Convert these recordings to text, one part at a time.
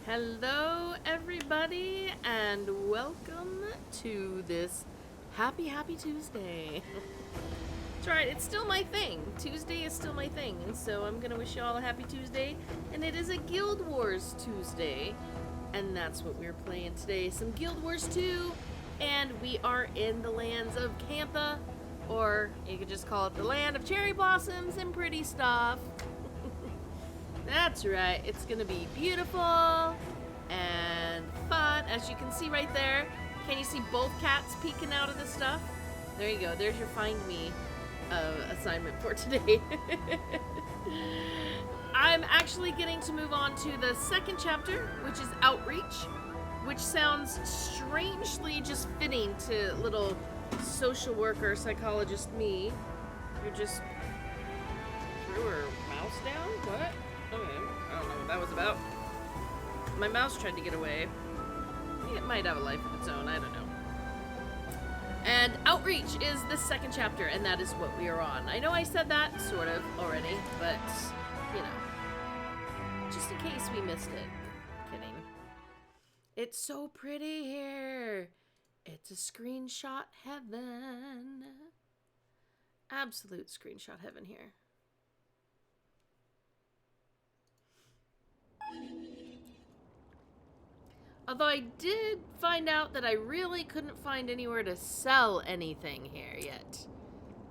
Hello, everybody, and welcome to this happy Tuesday. That's right, it's still my thing. Tuesday is still my thing, and so I'm gonna wish you all a happy Tuesday, and it is a Guild Wars Tuesday, and that's what we're playing today. Some Guild Wars 2, and we are in the lands of Cantha, or you could just call it the land of cherry blossoms and pretty stuff. That's right, it's gonna be beautiful and fun. As you can see right there, can you see both cats peeking out of the stuff? There you go, there's your find me assignment for today. I'm actually getting to move on to the second chapter, which is Outreach, which sounds strangely just fitting to little social worker, psychologist me. You're just threw her mouse down? What? Okay, I don't know what that was about. My mouse tried to get away. It might have a life of its own, I don't know. And Outreach is the second chapter, and that is what we are on. I know I said that, sort of, already, but, you know. Just in case we missed it. Kidding. It's so pretty here. It's a screenshot heaven. Absolute screenshot heaven here. Although I did find out that I really couldn't find anywhere to sell anything here yet.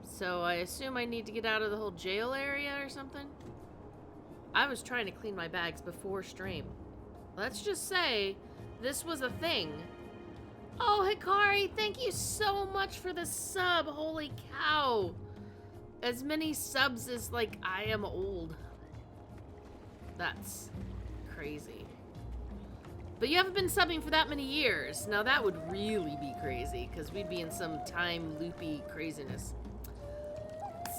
So I assume I need to get out of the whole jail area or something. I was trying to clean my bags before stream. Let's just say this was a thing. Oh, Hikari, thank you so much for the sub. Holy cow. As many subs as, like, I am old. That's crazy. But you haven't been subbing for that many years. Now that would really be crazy, because we'd be in some time loopy craziness.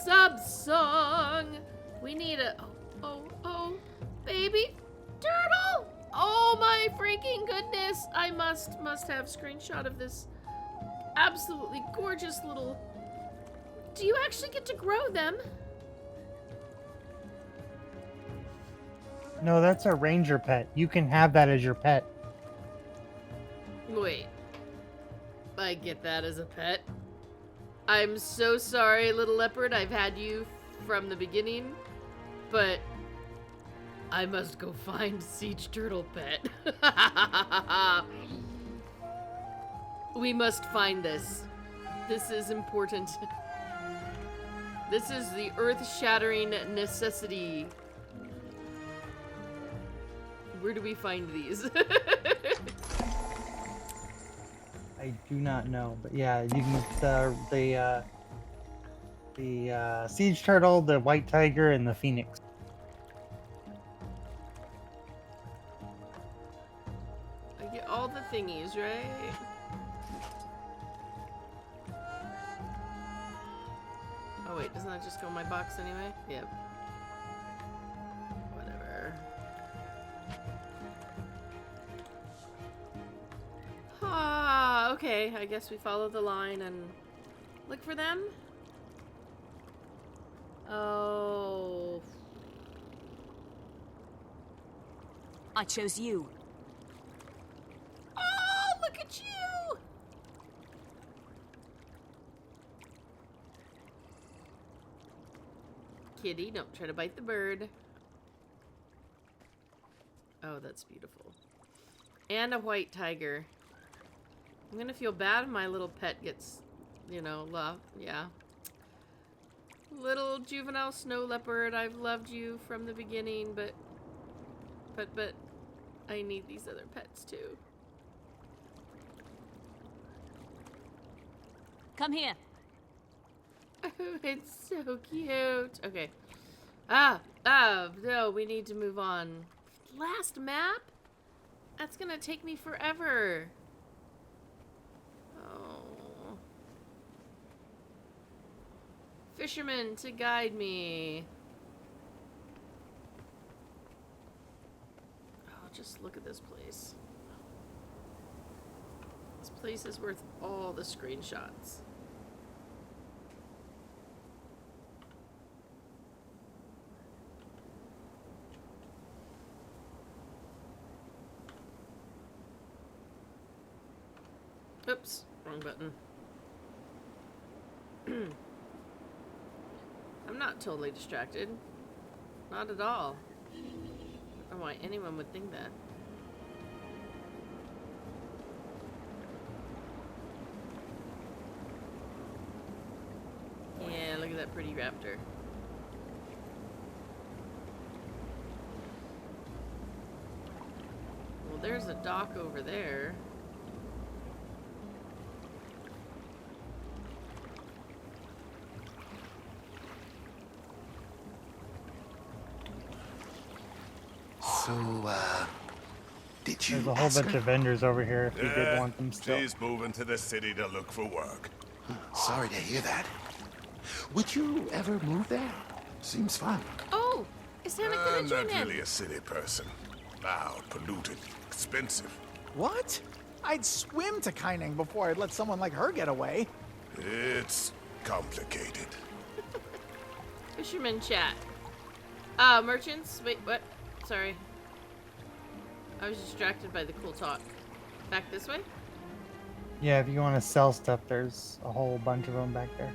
Sub song! We need a... Oh, baby turtle! Oh my freaking goodness! I must have screenshot of this absolutely gorgeous little... Do you actually get to grow them? No, that's a ranger pet. You can have that as your pet. Wait. I get that as a pet. I'm so sorry, little leopard. I've had you from the beginning, but I must go find Siege Turtle Pet. We must find this. This is important. This is the earth-shattering necessity. Where do we find these? I do not know, but yeah, you can the siege turtle, the white tiger, and the phoenix. I get all the thingies, right? Oh wait, doesn't that just go in my box anyway? Yep. Whatever. Ah, okay. I guess we follow the line and look for them. Oh. I chose you. Oh, look at you! Kitty, don't try to bite the bird. Oh, that's beautiful. And a white tiger. I'm gonna feel bad if my little pet gets, you know, love. Yeah. Little juvenile snow leopard, I've loved you from the beginning, but I need these other pets too. Come here. Oh, it's so cute. Okay. No, we need to move on. Last map? That's gonna take me forever. Oh. Fisherman to guide me. Oh, just look at this place. This place is worth all the screenshots. Oops, wrong button. I'm not totally distracted. Not at all. I don't know why anyone would think that. Yeah, look at that pretty raptor. Well, there's a dock over there. So, did you There's a whole ask bunch her? of vendors over here if you did want them still. She's moving to the city to look for work. Sorry to hear that. Would you ever move there? Seems fun. Oh, is Santa gonna I'm join not in? really a city person. Loud, polluted, expensive. What? I'd swim to Kaineng before I'd let someone like her get away. It's complicated. Fisherman chat. Merchants? Wait, what? Sorry. I was distracted by the cool talk. Back this way? Yeah, if you want to sell stuff, there's a whole bunch of them back there.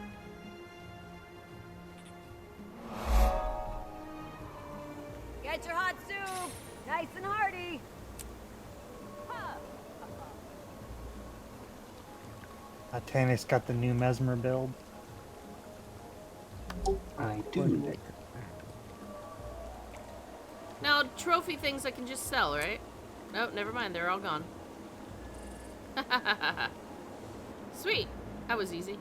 Get your hot soup! Nice and hearty! Tanis got the new Mesmer build. I do. Now, trophy things I can just sell, right? No, never mind. They're all gone. Sweet. That was easy.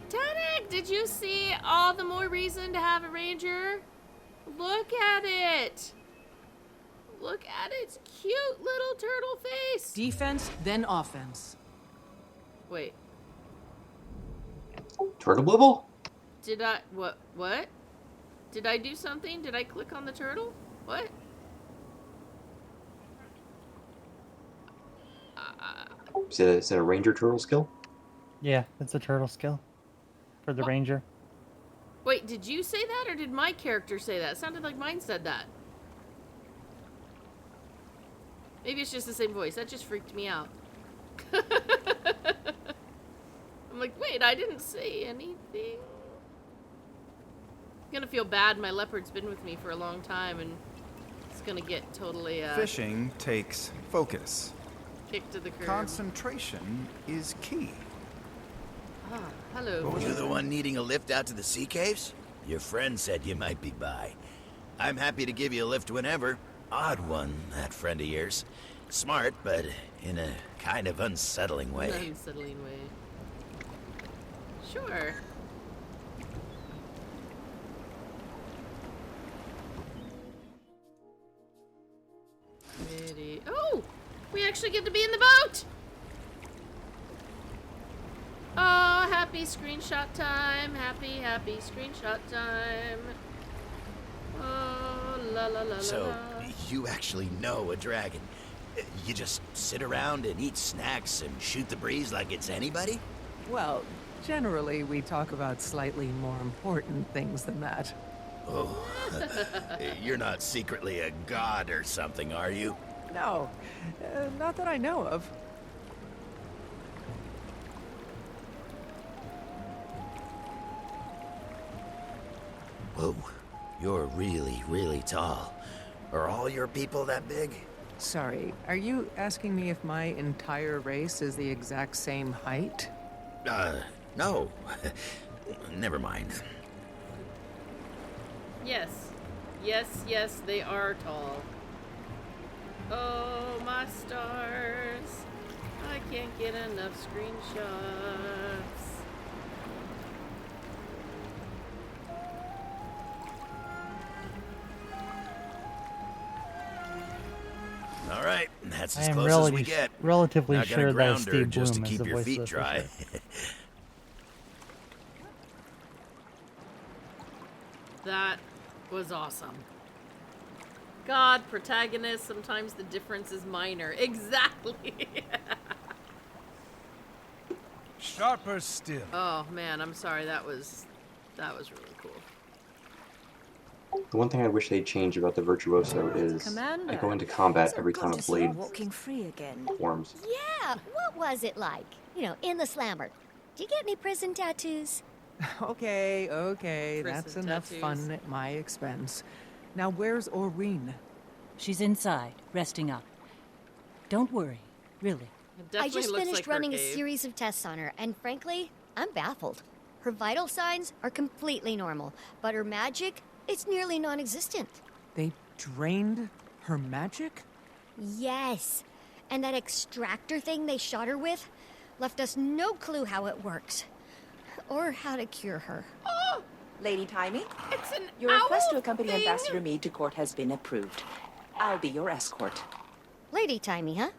Danik, did you see all the more reason to have a ranger? Look at it. Look at its cute little turtle face. Defense, then offense. Wait, Turtle Blibble? did I, what? Did I do something? Did I click on the turtle? What? Is it a ranger turtle skill? Yeah, it's a turtle skill for the ranger. Wait, did you say that or did my character say that? It sounded like mine said that. Maybe it's just the same voice. That just freaked me out. I'm like, wait, I didn't say anything. I'm gonna feel bad. My leopard's been with me for a long time and it's gonna get totally Fishing takes focus. kicked to the curb. Concentration is key. Ah, hello. You're the one needing a lift out to the sea caves? Your friend said you might be by. I'm happy to give you a lift whenever. Odd one, that friend of yours. Smart, but in a kind of unsettling way. Unsettling way. Sure. Ready. Oh! We actually get to be in the boat! Oh, happy screenshot time. Happy screenshot time. Oh, la la la So, la. you actually know a dragon. You just sit around and eat snacks and shoot the breeze like it's anybody? Well, generally we talk about slightly more important things than that. Oh, you're not secretly a god or something, are you? No, not that I know of. Whoa, you're really, really tall. Are all your people that big? Sorry, are you asking me if my entire race is the exact same height? No. Never mind. Yes. Yes, they are tall. Oh, my stars. I can't get enough screenshots. All right, that's I as am close as we get. relatively Not gonna sure that ground is her Steve just Bloom to is keep the your voice feet of the dry. fisher. That was awesome. God, protagonist, sometimes the difference is minor. Exactly. Sharper still. Oh man, I'm sorry. That was really cool. The one thing I wish they'd change about the Virtuoso is I go into combat every time a blade walking free again. forms. Yeah, what was it like? You know, in the slammer. Do you get any prison tattoos? Okay, okay, Prison that's enough tattoos. fun at my expense. Now, where's Aureen? She's inside, resting up. Don't worry, really. It I definitely just looks finished like her running a cave. series of tests on her, and frankly, I'm baffled. Her vital signs are completely normal, but her magic is nearly non-existent. They drained her magic? Yes, and that extractor thing they shot her with left us no clue how it works, or how to cure her. Lady Timey, It's an your request to owl accompany thing. Ambassador Meade to court has been approved. I'll be your escort. Lady Timey, huh?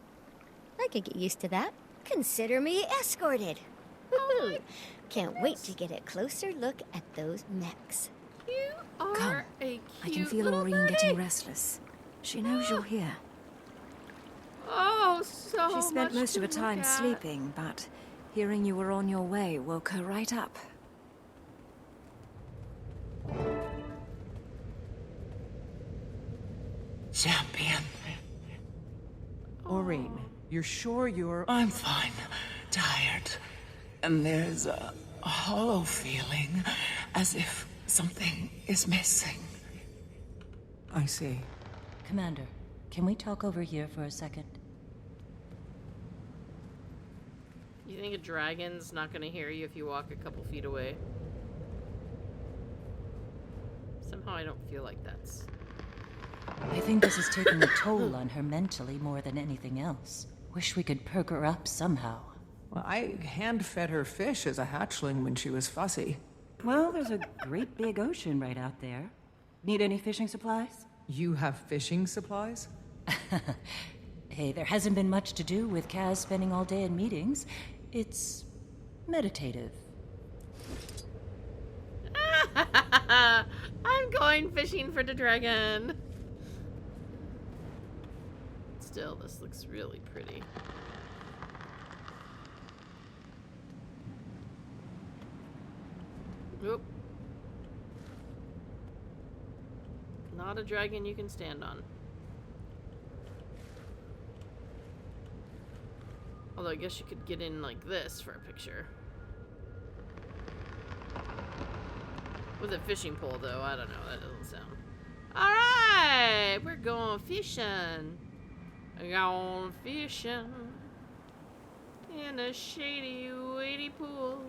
I could get used to that. Consider me escorted. Woohoo! Can't wait to get a closer look at those mechs. You are Come. a cute I can feel little Aureen birdie. getting restless. She knows you're here. Oh, so She spent much most of to her time look at. sleeping, but hearing you were on your way woke her right up. Champion, Aureen, you're sure you're... I'm fine. Tired. And there's a hollow feeling, as if something is missing. I see. Commander, can we talk over here for a second? You think a dragon's not gonna hear you if you walk a couple feet away? Somehow I don't feel like that's... I think this is taking a toll on her mentally more than anything else. Wish we could perk her up somehow. Well, I hand-fed her fish as a hatchling when she was fussy. Well, there's a great big ocean right out there. Need any fishing supplies? You have fishing supplies? Hey, there hasn't been much to do with Kaz spending all day in meetings. It's meditative. I'm going fishing for the dragon. Still, this looks really pretty. Oop. Not a dragon you can stand on. Although I guess you could get in like this for a picture. With a fishing pole though, I don't know, that doesn't sound... Alright! We're going fishing. Going fishing. In a shady, weighty pool.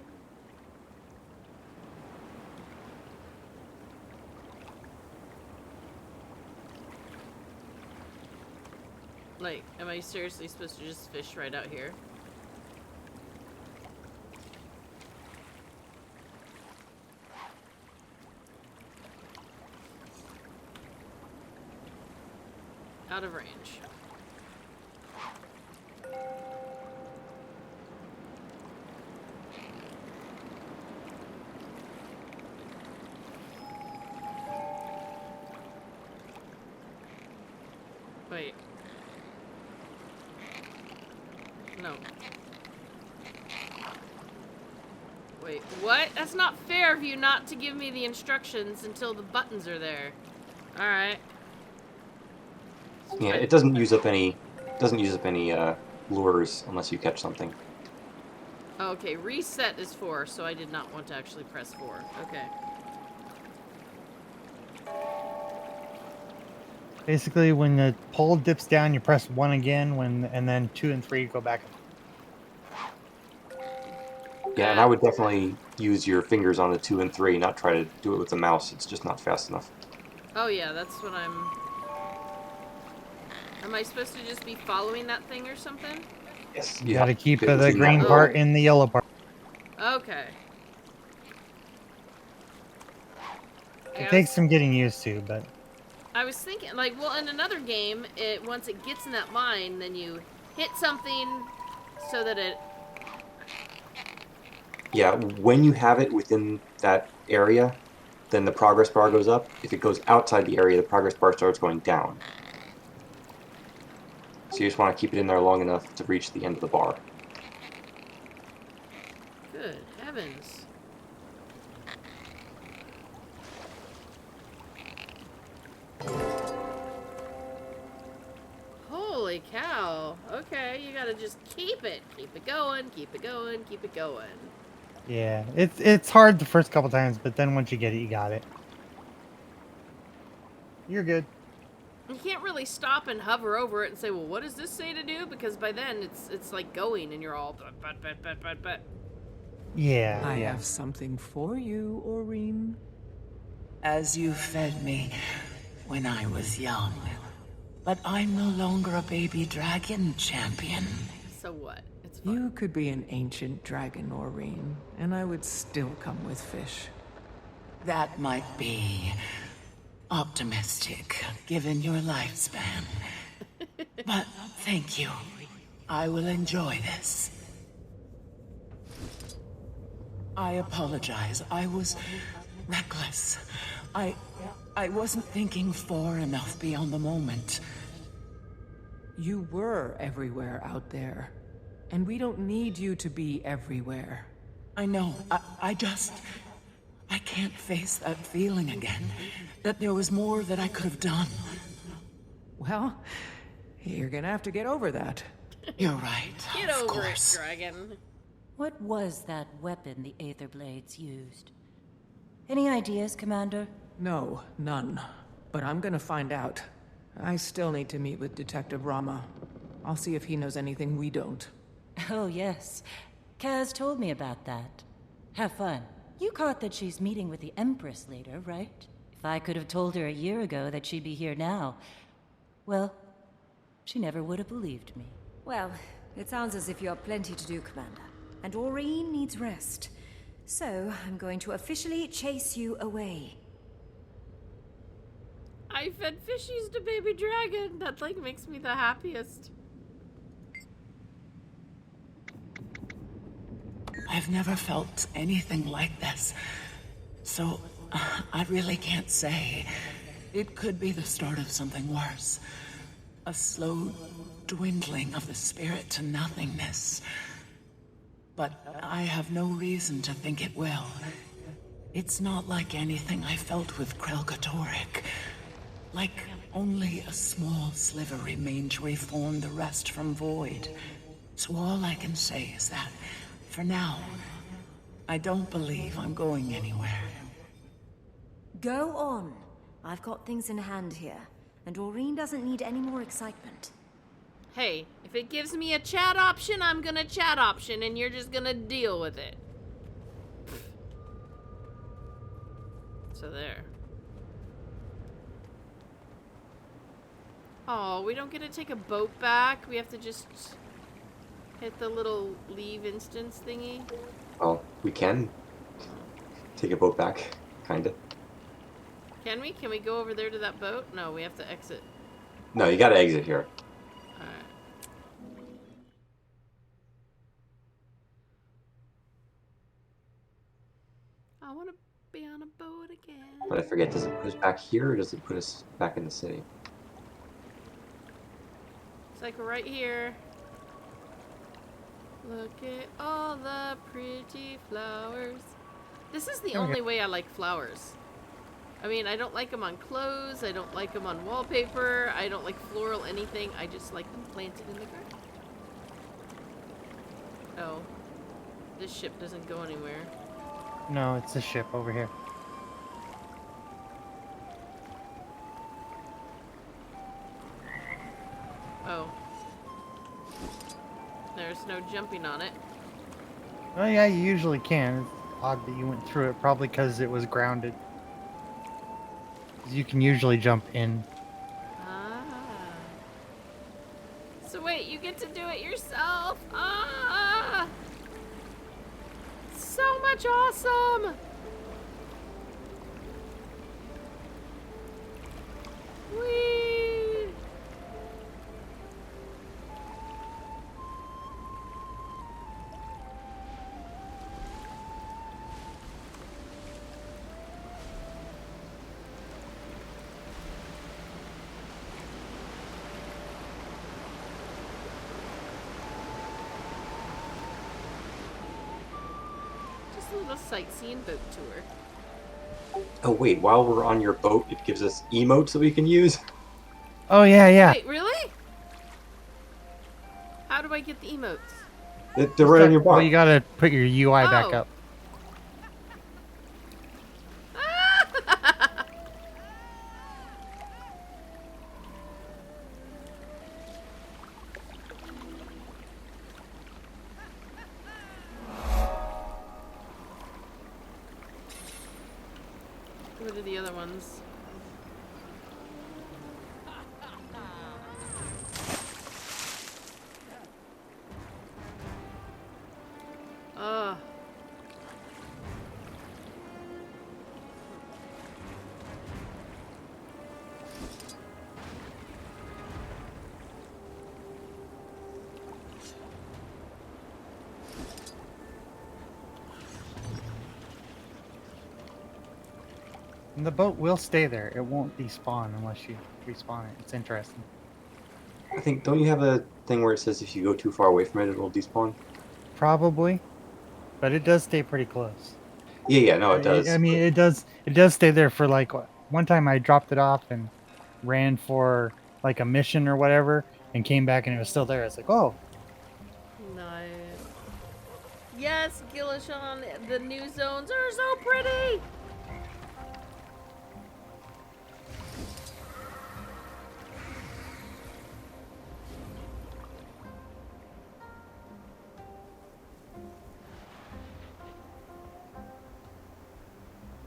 Like, am I seriously supposed to just fish right out here? Out of range. Wait. No. Wait, what? That's not fair of you not to give me the instructions until the buttons are there. Alright. Yeah, it doesn't use up any lures unless you catch something. Okay, reset is 4, so I did not want to actually press 4. Okay. Basically, when the pole dips down, you press 1 again, and then 2 and 3 go back. Yeah, and I would definitely use your fingers on the 2 and 3, not try to do it with the mouse. It's just not fast enough. Oh yeah, that's what I'm... Am I supposed to just be following that thing or something? Yes. You gotta keep it the within green that part in the yellow part. Okay. It takes some getting used to, but... I was thinking, like, well, in another game, once it gets in that line, then you hit something so that it... Yeah, when you have it within that area, then the progress bar goes up. If it goes outside the area, the progress bar starts going down. So you just want to keep it in there long enough to reach the end of the bar. Good heavens. okay? You gotta just keep it. Keep it going, keep it going, keep it going. Yeah, it's hard the first couple times, but then once you get it, you got it. You're good. You can't really stop and hover over it and say, well, what does this say to do? Because by then it's like going and you're all but. Yeah, I yeah. have something for you, Aureen. As you fed me when I was young. But I'm no longer a baby dragon champion. So what? It's fine. You could be an ancient dragon, Aureen, and I would still come with fish. That might be optimistic, given your lifespan. But thank you. I will enjoy this. I apologize. I was reckless. I wasn't thinking far enough beyond the moment. You were everywhere out there, and we don't need you to be everywhere. I know. I can't face that feeling again. That there was more that I could have done. Well, you're gonna have to get over that. You're right. Get of over course. it, dragon. What was that weapon the Aether Blades used? Any ideas, Commander? No, none. But I'm gonna find out. I still need to meet with Detective Rama. I'll see if he knows anything we don't. Oh, yes. Kaz told me about that. Have fun. You caught that she's meeting with the Empress later, right? If I could have told her a year ago that she'd be here now, well, she never would have believed me. Well, it sounds as if you have plenty to do, Commander. And Aureen needs rest. So, I'm going to officially chase you away. I fed fishies to baby dragon. That like makes me the happiest. I've never felt anything like this. So, I really can't say. It could be the start of something worse. A slow dwindling of the spirit to nothingness. But I have no reason to think it will. It's not like anything I felt with Krelkatoric. Like only a small sliver remained to reform the rest from void. So all I can say is that, for now, I don't believe I'm going anywhere. Go on. I've got things in hand here, and Aureen doesn't need any more excitement. Hey, if it gives me a chat option, I'm gonna chat option, and you're just gonna deal with it. So there. Oh, we don't get to take a boat back. We have to just hit the little leave instance thingy. Well, we can take a boat back, kinda. Can we? Can we go over there to that boat? No, we have to exit. No, you gotta exit here. Alright. I want to be on a boat again. But I forget, does it put us back here or does it put us back in the city? It's like right here. Look at all the pretty flowers. This is the only way I like flowers. I mean, I don't like them on clothes. I don't like them on wallpaper. I don't like floral anything. I just like them planted in the ground. Oh. This ship doesn't go anywhere. No, it's a ship over here. Oh. There's no jumping on it. Oh yeah, you usually can. It's odd that you went through it, probably because it was grounded. 'Cause you can usually jump in. Ah. So wait, you get to do it yourself. Ah. So much awesome. Whee. Just a little sightseeing boat tour. Oh wait, while we're on your boat, it gives us emotes that we can use? Oh yeah, yeah. Wait, really? How do I get the emotes? They're right on your bar. Well, you gotta put your UI back Oh. up. What are the other ones? Ugh. And the boat will stay there. It won't despawn unless you respawn it. It's interesting. I think, don't you have a thing where it says if you go too far away from it, it'll despawn? Probably, but it does stay pretty close. Yeah, no, it does. I mean, it does stay there for like one time. I dropped it off and ran for like a mission or whatever, and came back and it was still there. It's like, oh, Nice. Yes, Gillishan, the new zones are so pretty.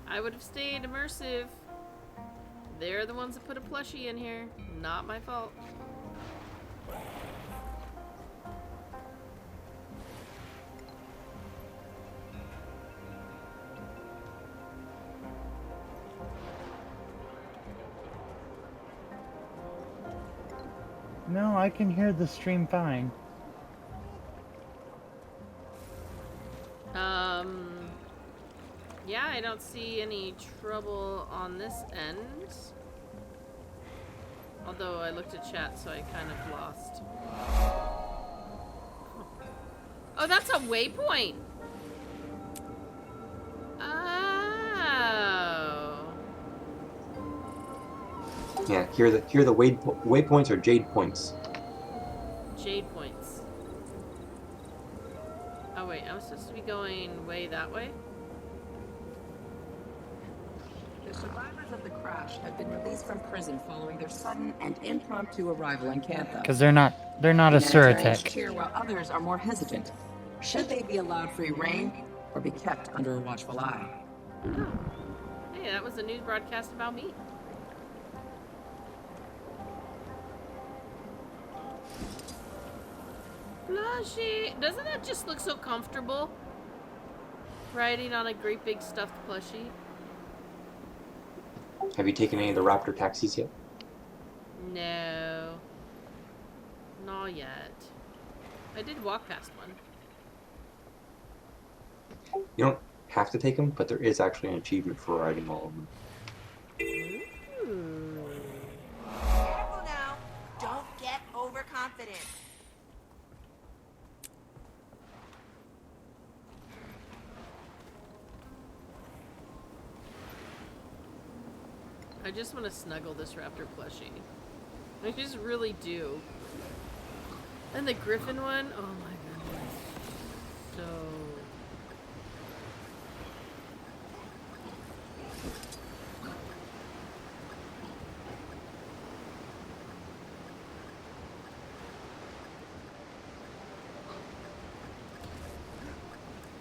I would have stayed immersive. They're the ones that put a plushie in here. Not my fault. no, I can hear the stream fine. Yeah, I don't see any trouble on this end. Although I looked at chat, so I kind of lost. Oh, that's a waypoint! Oh. Yeah, here the waypoints are jade points. Jade points. Oh wait, I'm supposed to be going way that way? The survivors of the crash have been released from prison following their sudden and impromptu arrival in Cantha. Because they're not a Suratech. Cheer while others are more hesitant. Should they be allowed free reign or be kept under a watchful eye? Oh. Hey, that was a news broadcast about me. Plushie! Doesn't that just look so comfortable? Riding on a great big stuffed plushie. Have you taken any of the Raptor taxis yet? No. Not yet. I did walk past one. You don't have to take them, but there is actually an achievement for riding all of them. Ooh. Careful now. Don't get overconfident. I just want to snuggle this raptor plushie. I just really do. And the griffin one, oh my goodness. So...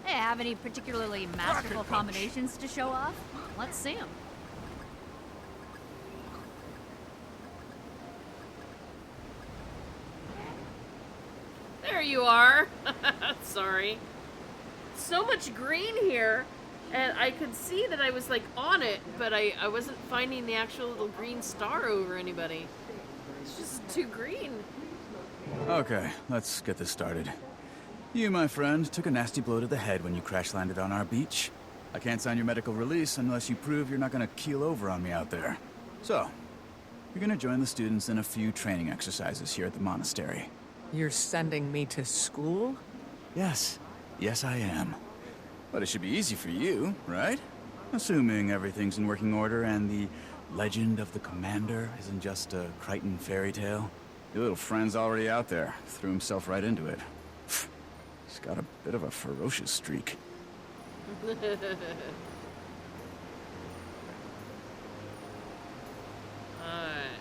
Hey, have any particularly masterful combinations to show off? Let's see them. There you are. Sorry. So much green here, and I could see that I was like on it, but I wasn't finding the actual little green star over anybody. It's just too green. Okay, let's get this started. You, my friend, took a nasty blow to the head when you crash-landed on our beach. I can't sign your medical release unless you prove you're not gonna keel over on me out there. So, you're gonna join the students in a few training exercises here at the monastery. You're sending me to school? Yes. Yes, I am. But it should be easy for you, right? Assuming everything's in working order and the legend of the commander isn't just a Crichton fairy tale. Your little friend's already out there. Threw himself right into it. He's got a bit of a ferocious streak. Alright.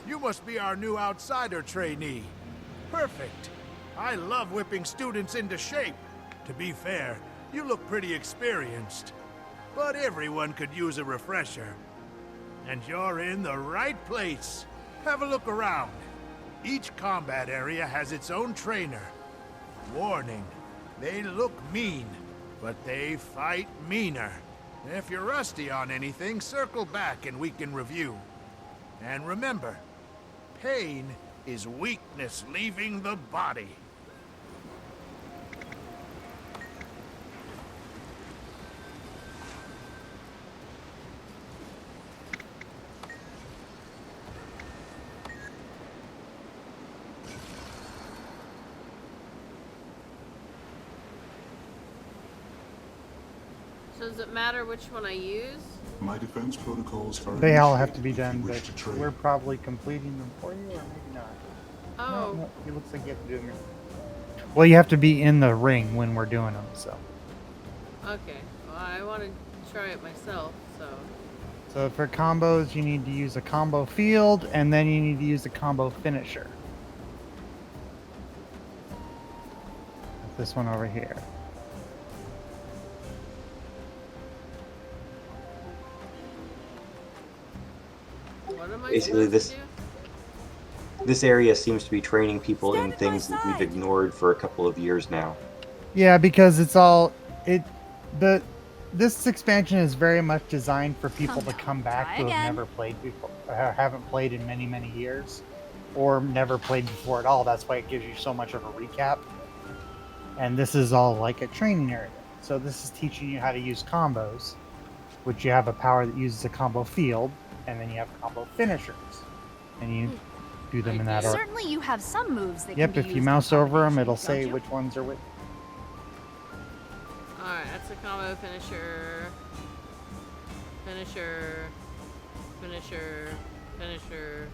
You must be our new outsider trainee. Perfect. I love whipping students into shape. To be fair, you look pretty experienced. But everyone could use a refresher. And you're in the right place. Have a look around. Each combat area has its own trainer. Warning, they look mean, but they fight meaner. If you're rusty on anything, circle back and we can review. And remember, pain is weakness leaving the body. So does it matter which one I use? My defense protocols are They all have to be initiated if done, you wish but to trade. we're probably completing them for you, or maybe not. Oh. No, it looks like you have to do them. Well, you have to be in the ring when we're doing them, so. Okay. Well, I want to try it myself, so. So for combos, you need to use a combo field, and then you need to use a combo finisher. This one over here. What am I Basically, supposed to do? this area seems to be training people in things that we've ignored for a couple of years now. Yeah, because it's all this expansion is very much designed for people to come back try who have again. never played before, or haven't played in many, many years, or never played before at all. That's why it gives you so much of a recap. And this is all like a training area. So this is teaching you how to use combos, which you have a power that uses a combo field, and then you have combo finishers, and you do them in that order. Certainly you have some moves that Yep, can be if used you in mouse over them, combination, it'll don't say you? which ones are which. Alright, that's a combo finisher. Finisher. Finisher. Finisher.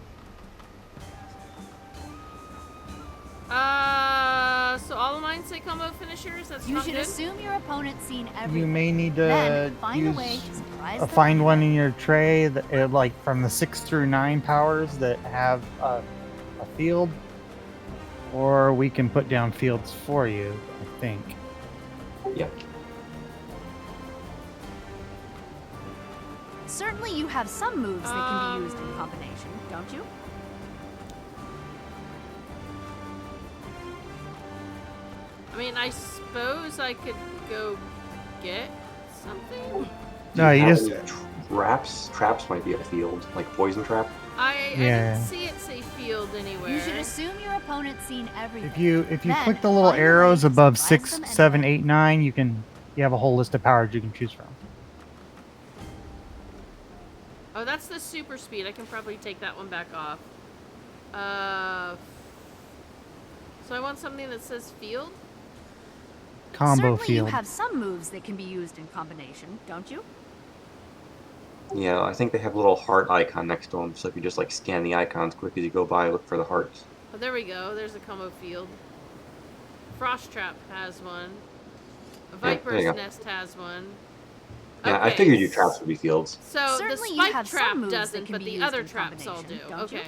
So all of mine say combo finishers? That's You not should good? assume your opponent's seen everything. You may need Then to find a way use to surprise a them. find one in your tray that like from the 6 through 9 powers that have a field, or we can put down fields for you, I think. Yep. Certainly you have some moves that can be used in combination, don't you? I mean, I suppose I could go get something? No, you have just any traps. Traps might be a field, like poison trap. I Yeah. didn't see it say field anywhere. You should assume your opponent's seen everything. if you Then click the little find a way arrows to above surprise 6, them 7, anyway. 8, 9, you have a whole list of powers you can choose from. Oh, that's the super speed. I can probably take that one back off. So I want something that says field? Combo Certainly field. you have some moves that can be used in combination, don't you? Yeah, I think they have a little heart icon next to them, so if you just like scan the icons quick as you go by, look for the hearts. Oh, there we go. There's a combo field. Frost Trap has one. A there you Viper's go. Nest has one. Yeah, I Okay. figured your traps would be fields. So Certainly the you spike have some trap moves that doesn't, can but be the used other in traps all do. combination, don't you? Okay.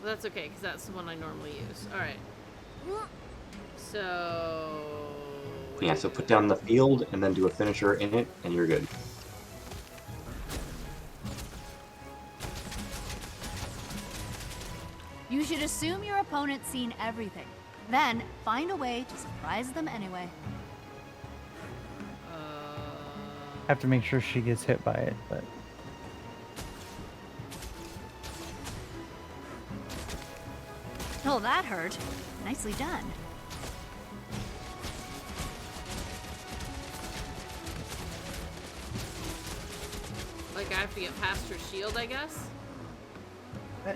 Well, that's okay, because that's the one I normally use. Alright. So... Yeah, so put down the field and then do a finisher in it, and you're good. You should assume your opponent's seen everything. Then find a way to surprise them anyway. Have to make sure she gets hit by it, but Oh, that hurt. Nicely done. Like, I have to get past her shield, I guess?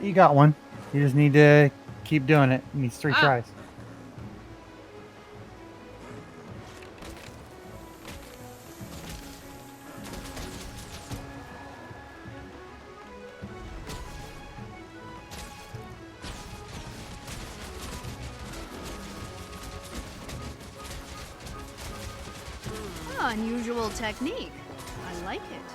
you got one. You just need to keep doing it. It needs 3 Ah. tries. Unusual technique. I like it.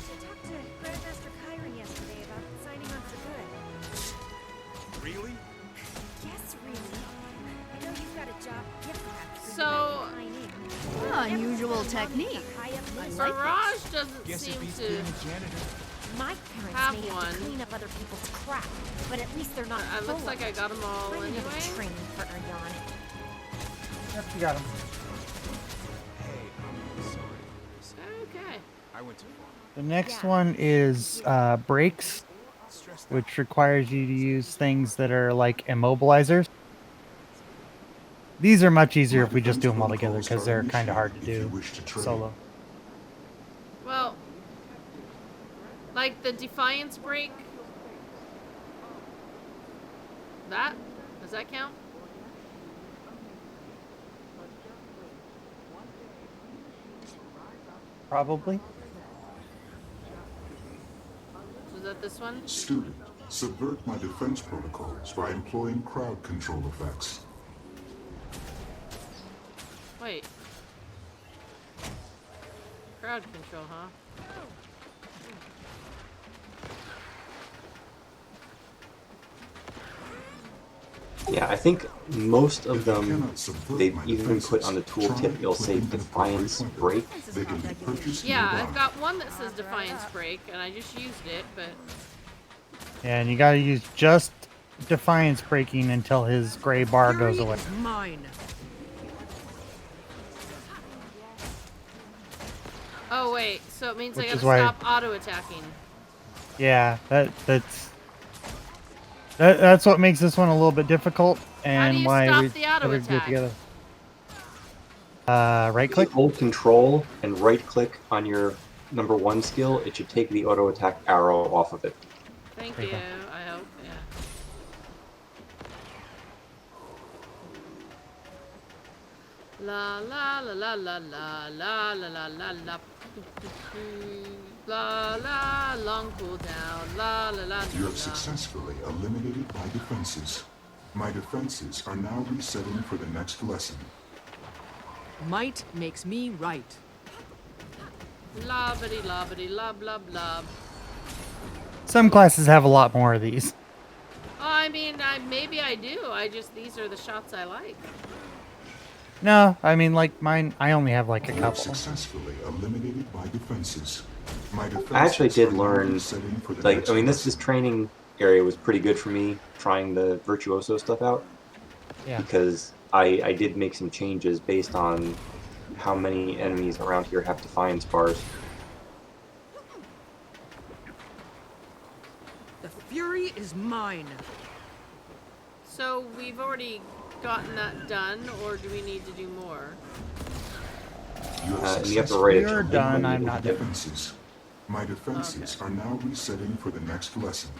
I talked to Grandmaster Kyrie yesterday about signing on for good. Really? Yes, really. I know you've got a job gift wrapped for So, Unusual technique. I like it. Barrage doesn't Guess it seem beats to being a janitor. My parents have may have one. to clean up other people's crap, but at least they're not It full looks like of I got them all Find another anyway. training partner, Jan. Yep, you got him. Hey, I'm sorry. Okay. I went too far. The next one is breaks, which requires you to use things that are like immobilizers. These are much easier if we just do them all together because they're kind of hard to do solo. Well, like the Defiance break. Does that count? Probably. Was that this one? Student, subvert my defense protocols by employing crowd control effects. Wait. Crowd control, huh? Yeah, I think most of them, they've even put on the tooltip, you'll say Defiance Break. Yeah, I've got one that says Defiance Break, and I just used it, but... Yeah, and you gotta use just Defiance breaking until his gray bar goes away. Mine. Oh, wait, so it means I Which gotta is why- stop auto-attacking. Yeah, that's what makes this one a little bit difficult, and How do you why stop we the gotta do it auto-attack? together. Right click. Hold Control and right click on your number 1 skill. It should take the auto attack arrow off of it. Thank There you you, go. I hope, yeah. La la la la la la la la la la la la la long cooldown la la la You la. have successfully eliminated my defenses. My defenses are now resetting for the next lesson. Might makes me right. Lobbity lobbity lob lob lob. Some classes have a lot more of these. I mean, maybe I do. These are the shots I like. No, I mean, like mine, I only have like a You have couple. successfully eliminated my defenses. My defenses I actually did are now learn, resetting for the like, next I mean, lesson. this training area was pretty good for me, trying the Virtuoso stuff out. Yeah. Because I did make some changes based on how many enemies around here have Defiance bars. The fury is mine. So we've already gotten that done, or do we need to do more? And you have to write it. You're done, I'm not done. Defenses. My defenses are now resetting for the next lesson.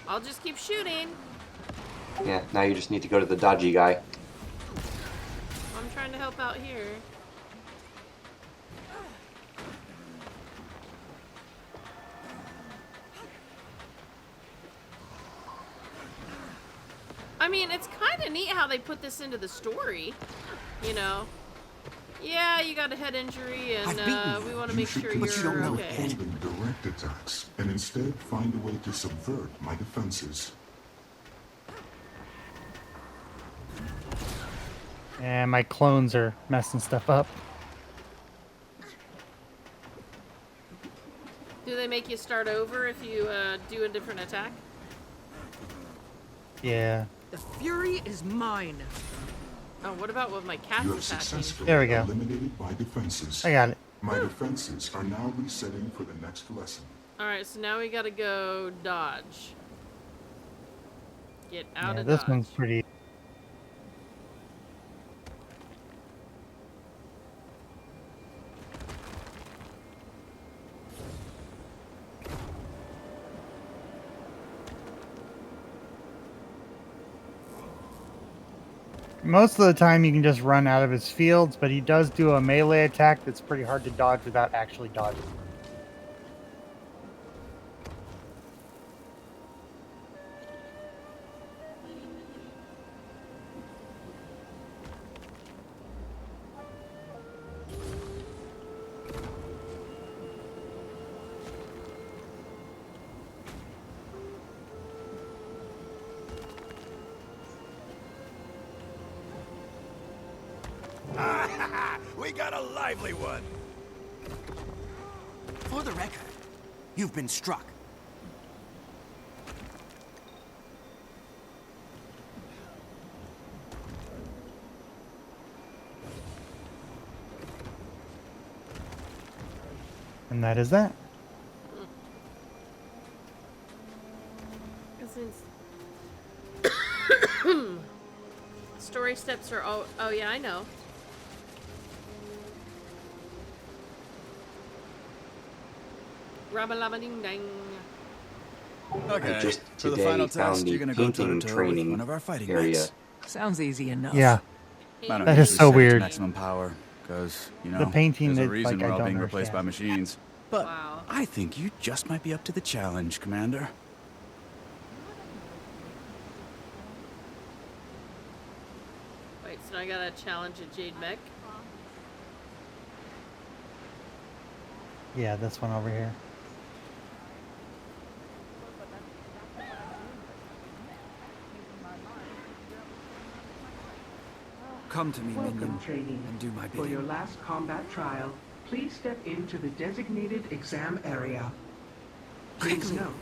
I'll just keep shooting. Yeah, now you just need to go to the dodgy guy. I'm trying to help out here. I mean, it's kind of neat how they put this into the story, you know. Yeah, you got a head injury, and we want to make sure you're okay. Holding direct attacks, and instead find a way to subvert my defenses. And my clones are messing stuff up. Do they make you start over if you do a different attack? Yeah. The fury is mine. Oh, what about with my cat's You have attacking? successfully There we go. eliminated my defenses. I got it. My defenses are now resetting for the next lesson. Alright, so now we gotta go dodge. Get out Yeah, of this dodge. one's pretty. Most of the time you can just run out of his fields, but he does do a melee attack that's pretty hard to dodge without actually dodging. We got a lively one. For the record, you've been struck. And that is that. Story steps are oh yeah, I know. Rabba-labba-ding-dang. Okay. I just For the today final found test, the you're gonna go painting toe-to-toe with training one of our fighting area. mates. Sounds easy enough. Yeah. I don't That is usually so set it to weird. maximum power, because, you know, The painting there's a that, reason like, we're I all don't being replaced by understand. machines. But Wow. I think you just might be up to the challenge, Commander. Wait, so I gotta challenge a Jade Mech? Yeah, this one over here. Come to me, Welcome, minion, trainee. and do my For bidding. your last combat trial, please step into the designated exam area. Please note,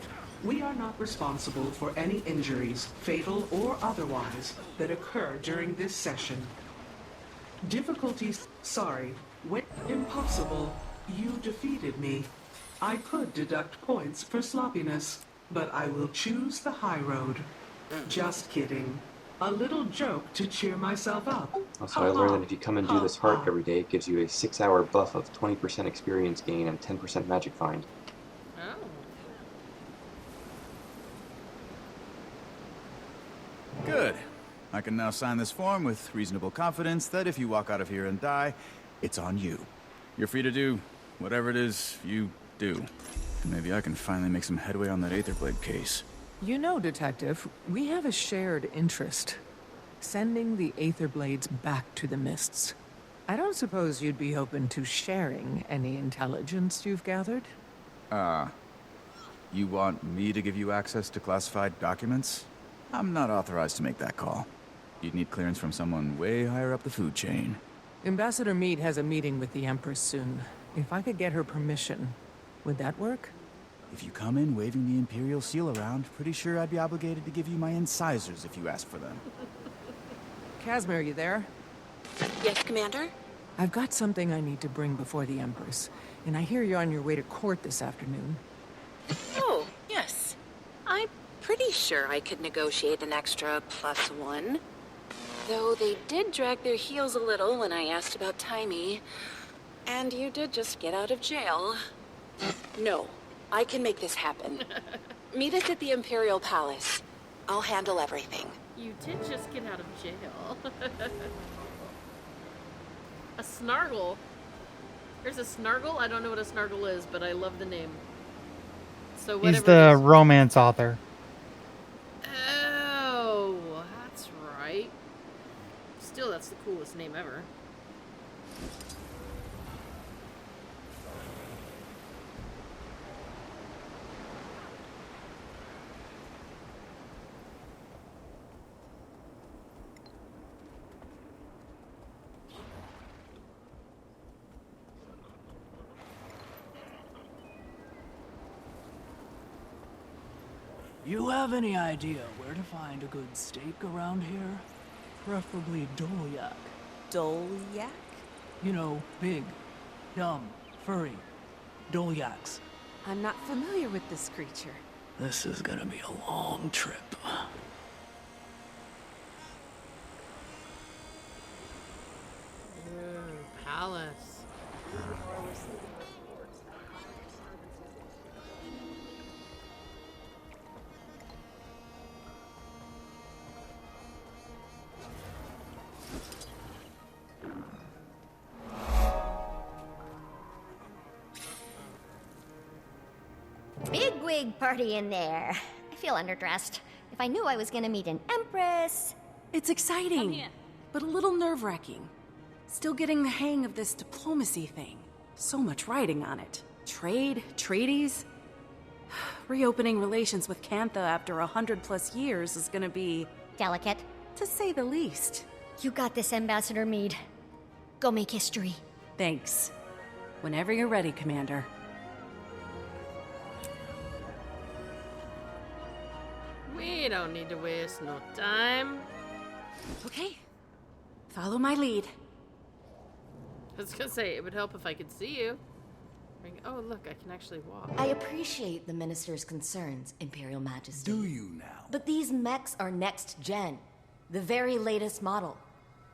we are not responsible for any injuries, fatal or otherwise, that occur during this session. Difficulties, sorry, impossible. You defeated me. I could deduct points for sloppiness, but I will choose the high road. Just kidding. A little joke to cheer myself up. Also, I learned that if you come and do this heart every day, it gives you a 6-hour buff of 20% experience gain and 10% magic find. Oh. Good. I can now sign this form with reasonable confidence that if you walk out of here and die, it's on you. You're free to do whatever it is you do. And maybe I can finally make some headway on that Aetherblade case. You know, Detective, we have a shared interest. Sending the Aetherblades back to the Mists. I don't suppose you'd be open to sharing any intelligence you've gathered? You want me to give you access to classified documents? I'm not authorized to make that call. You'd need clearance from someone way higher up the food chain. Ambassador Meade has a meeting with the Empress soon. If I could get her permission, would that work? If you come in waving the Imperial seal around, pretty sure I'd be obligated to give you my incisors if you ask for them. Casimir, you there? Yes, Commander? I've got something I need to bring before the Empress, and I hear you're on your way to court this afternoon. Oh, yes. I'm pretty sure I could negotiate an extra +1. Though they did drag their heels a little when I asked about Timey. And you did just get out of jail. No, I can make this happen. Meet us at the Imperial Palace. I'll handle everything. You did just get out of jail. A Snargle. There's a Snargle? I don't know what a Snargle is, but I love the name. So whatever. He's the romance author. Oh, that's right. Still, that's the coolest name ever. You have any idea where to find a good steak around here? Preferably dolyak. Dolyak? You know, big, dumb, furry. Dolyaks. I'm not familiar with this creature. This is gonna be a long trip. Ooh, palace. Big party in there. I feel underdressed. If I knew I was gonna meet an empress... It's exciting, but a little nerve-wracking. Still getting the hang of this diplomacy thing. So much writing on it. Trade, treaties. Reopening relations with Cantha after 100+ years is gonna be... delicate. To say the least. You got this, Ambassador Meade. Go make history. Thanks. Whenever you're ready, Commander. We don't need to waste no time. Okay. Follow my lead. I was gonna say, it would help if I could see you. Oh, look, I can actually walk. I appreciate the Minister's concerns, Imperial Majesty. Do you now? But these mechs are next gen. The very latest model.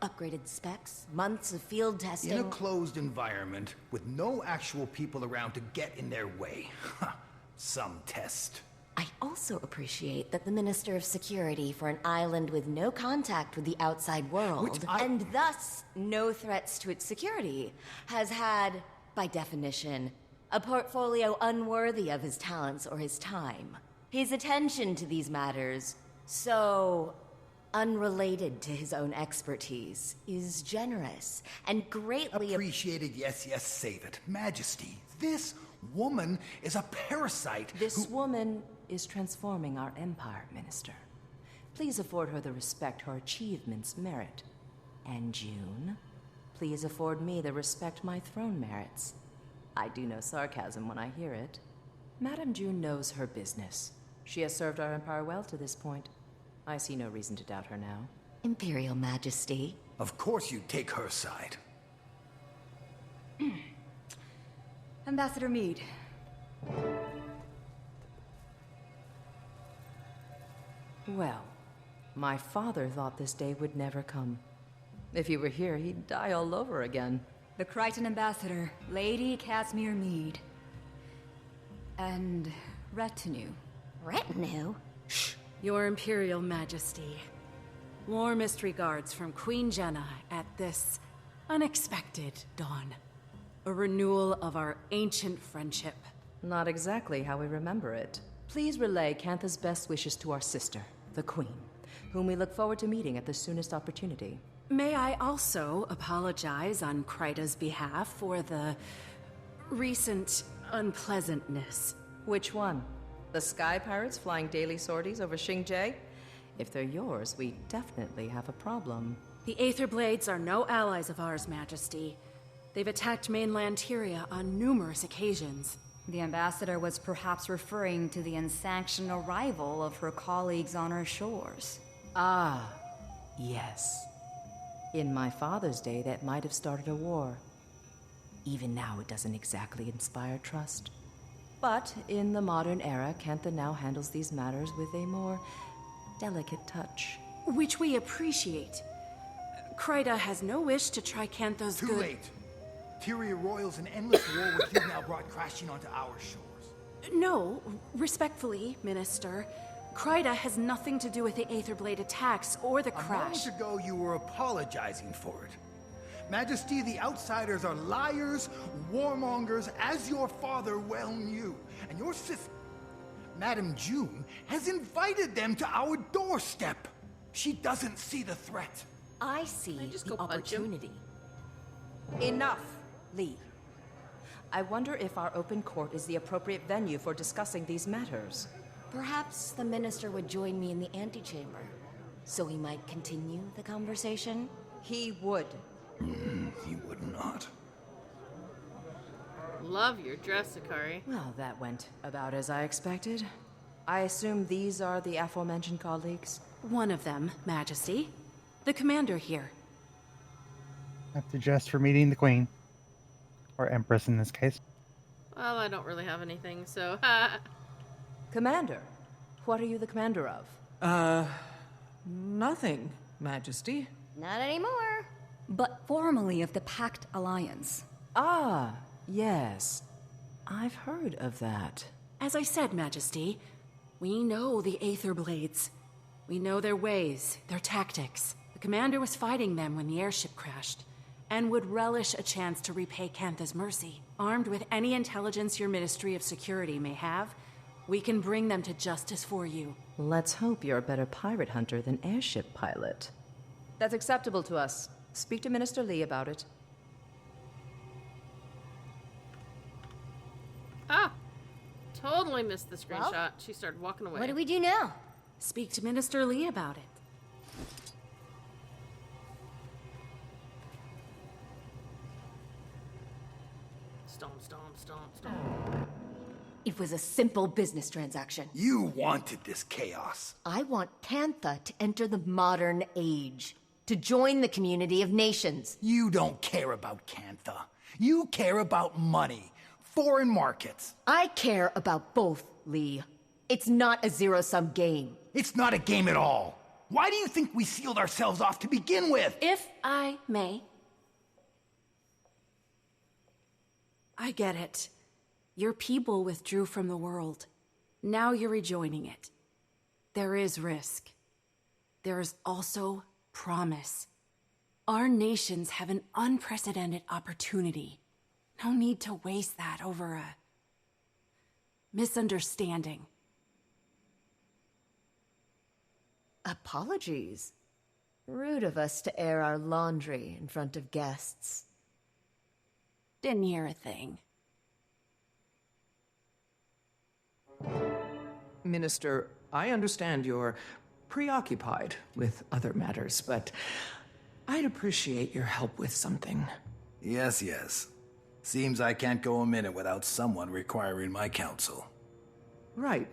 Upgraded specs, months of field testing. In a closed environment, with no actual people around to get in their way. Some test. I also appreciate that the Minister of Security for an island with no contact with the outside world, and thus no threats to its security, has had, by definition, a portfolio unworthy of his talents or his time. His attention to these matters, so unrelated to his own expertise, is generous and greatly appreciated. Yes, save it. Majesty, this woman is a parasite. This woman is transforming our empire, Minister. Please afford her the respect her achievements merit. And June, please afford me the respect my throne merits. I do know sarcasm when I hear it. Madame June knows her business. She has served our empire well to this point. I see no reason to doubt her now. Imperial Majesty. Of course you'd take her side. Ambassador Meade. Well, my father thought this day would never come. If he were here, he'd die all over again. The Crichton Ambassador, Lady Casimir Meade. And retinue. Retinue? Shh. Your Imperial Majesty. Warmest regards from Queen Jenna at this unexpected dawn. A renewal of our ancient friendship. Not exactly how we remember it. Please relay Cantha's best wishes to our sister, the Queen, whom we look forward to meeting at the soonest opportunity. May I also apologize on Kryta's behalf for the recent unpleasantness. Which one? The Sky Pirates flying daily sorties over Xingje? If they're yours, we definitely have a problem. The Aetherblades are no allies of ours, Majesty. They've attacked mainland Tyria on numerous occasions. The ambassador was perhaps referring to the unsanctioned arrival of her colleagues on our shores. Ah, yes. In my father's day, that might have started a war. Even now, it doesn't exactly inspire trust. But in the modern era, Cantha now handles these matters with a more delicate touch. Which we appreciate. Kryta has no wish to try Cantha's Too late. Tyria Royals in endless war with you now brought crashing onto our shores. No, respectfully, Minister. Kryta has nothing to do with the Aetherblade attacks or the crash. A moment ago, you were apologizing for it. Majesty, the outsiders are liars, warmongers, as your father well knew. And your sister, Madame June, has invited them to our doorstep. She doesn't see the threat. I see the opportunity. Enough, Lee. I wonder if our open court is the appropriate venue for discussing these matters. Perhaps the Minister would join me in the antechamber, so we might continue the conversation? He would. He would not. Love your dress, Akari. Well, that went about as I expected. I assume these are the aforementioned colleagues? One of them, Majesty. The commander here. I have to dress for meeting the Queen. Or Empress in this case. Well, I don't really have anything, so... Commander, what are you the commander of? Nothing, Majesty. Not anymore. But formerly of the Pact Alliance. Ah, yes. I've heard of that. As I said, Majesty, we know the Aetherblades. We know their ways, their tactics. The commander was fighting them when the airship crashed, and would relish a chance to repay Cantha's mercy. Armed with any intelligence your Ministry of Security may have, we can bring them to justice for you. Let's hope you're a better pirate hunter than airship pilot. That's acceptable to us. Speak to Minister Lee about it. Ah! Totally missed the screenshot. Well, she started walking away. What do we do now? Speak to Minister Lee about it. Stomp, stomp, stomp, stomp. It was a simple business transaction. You wanted this chaos. I want Cantha to enter the modern age, to join the community of nations. You don't care about Cantha. You care about money, foreign markets. I care about both, Lee. It's not a zero-sum game. It's not a game at all. Why do you think we sealed ourselves off to begin with? If I may. I get it. Your people withdrew from the world. Now you're rejoining it. There is risk. There is also promise. Our nations have an unprecedented opportunity. No need to waste that over a misunderstanding. Apologies. Rude of us to air our laundry in front of guests. Didn't hear a thing. Minister, I understand you're preoccupied with other matters, but I'd appreciate your help with something. Yes, yes. Seems I can't go a minute without someone requiring my counsel. Right.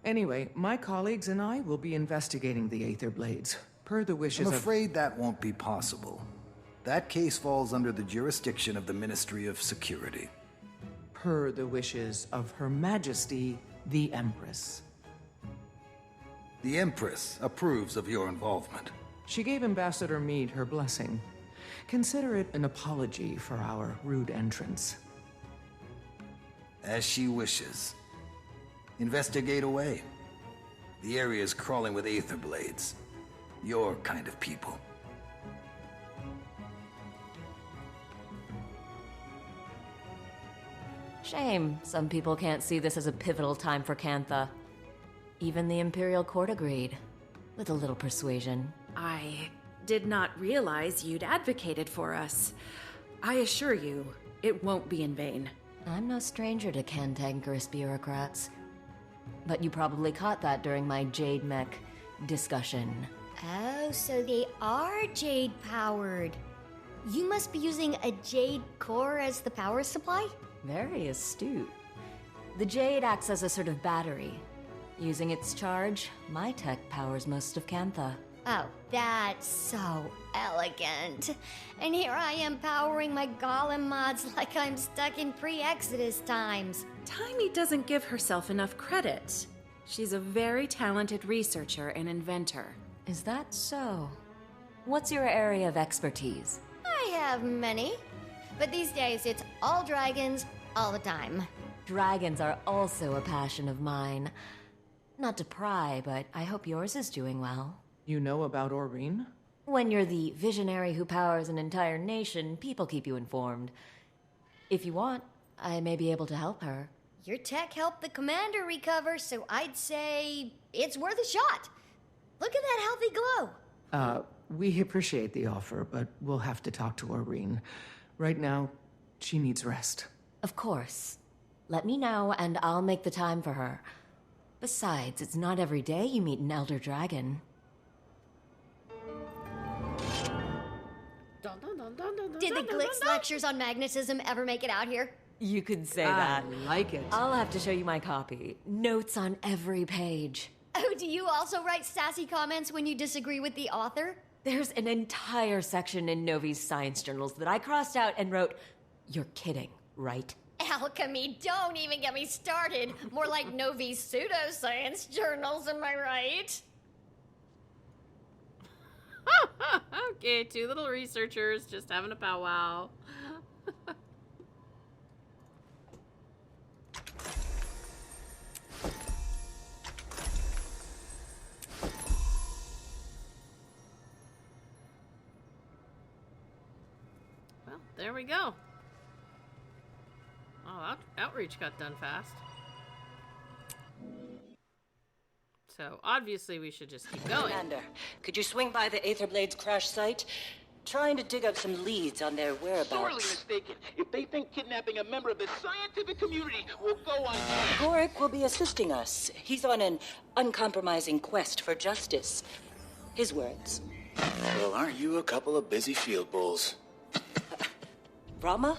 Anyway, my colleagues and I will be investigating the Aether Blades, per the wishes I'm of... afraid that won't be possible. That case falls under the jurisdiction of the Ministry of Security. Per the wishes of Her Majesty, the Empress. The Empress approves of your involvement. She gave Ambassador Meade her blessing. Consider it an apology for our rude entrance. As she wishes. Investigate away. The area is crawling with Aether Blades. Your kind of people. Shame some people can't see this as a pivotal time for Cantha. Even the Imperial Court agreed, with a little persuasion. I did not realize you'd advocated for us. I assure you, it won't be in vain. I'm no stranger to cantankerous bureaucrats. But you probably caught that during my Jade Mech discussion. Oh, so they are Jade-powered. You must be using a Jade core as the power supply? Very astute. The Jade acts as a sort of battery. Using its charge, my tech powers most of Cantha. Oh, that's so elegant. And here I am powering my golem mods like I'm stuck in pre-Exodus times. Taimi doesn't give herself enough credit. She's a very talented researcher and inventor. Is that so? What's your area of expertise? I have many. But these days, it's all dragons, all the time. Dragons are also a passion of mine. Not to pry, but I hope yours is doing well. You know about Aurene? When you're the visionary who powers an entire nation, people keep you informed. If you want, I may be able to help her. Your tech helped the commander recover, so I'd say it's worth a shot. Look at that healthy glow. We appreciate the offer, but we'll have to talk to Aurene. Right now, she needs rest. Of course. Let me know, and I'll make the time for her. Besides, it's not every day you meet an elder dragon. Did the Glix lectures on magnetism ever make it out here? You could say that. I like it. I'll have to show you my copy. Notes on every page. Oh, do you also write sassy comments when you disagree with the author? There's an entire section in Novi's science journals that I crossed out and wrote, "You're kidding, right?" Alchemy, don't even get me started. More like Novi's pseudoscience journals, am I right? Okay, two little researchers just having a powwow. Well, there we go. Oh, outreach got done fast. So, obviously, we should just keep going. Commander, could you swing by the Aetherblades crash site? Trying to dig up some leads on their whereabouts. Sorely mistaken. If they think kidnapping a member of the scientific community will go unpunished. Gorik will be assisting us. He's on an uncompromising quest for justice. His words. Well, aren't you a couple of busy field bulls? Rama?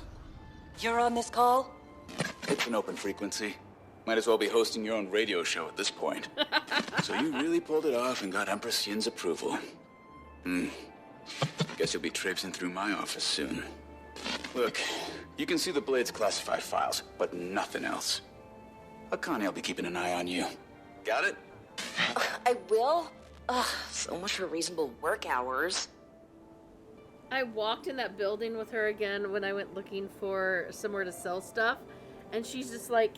You're on this call? It's an open frequency. Might as well be hosting your own radio show at this point. So you really pulled it off and got Empress Yin's approval. Guess you'll be traipsing through my office soon. Look, you can see the Blade's classified files, but nothing else. Akane'll be keeping an eye on you. Got it? I will? Ugh, so much for reasonable work hours. I walked in that building with her again when I went looking for somewhere to sell stuff, and she's just like,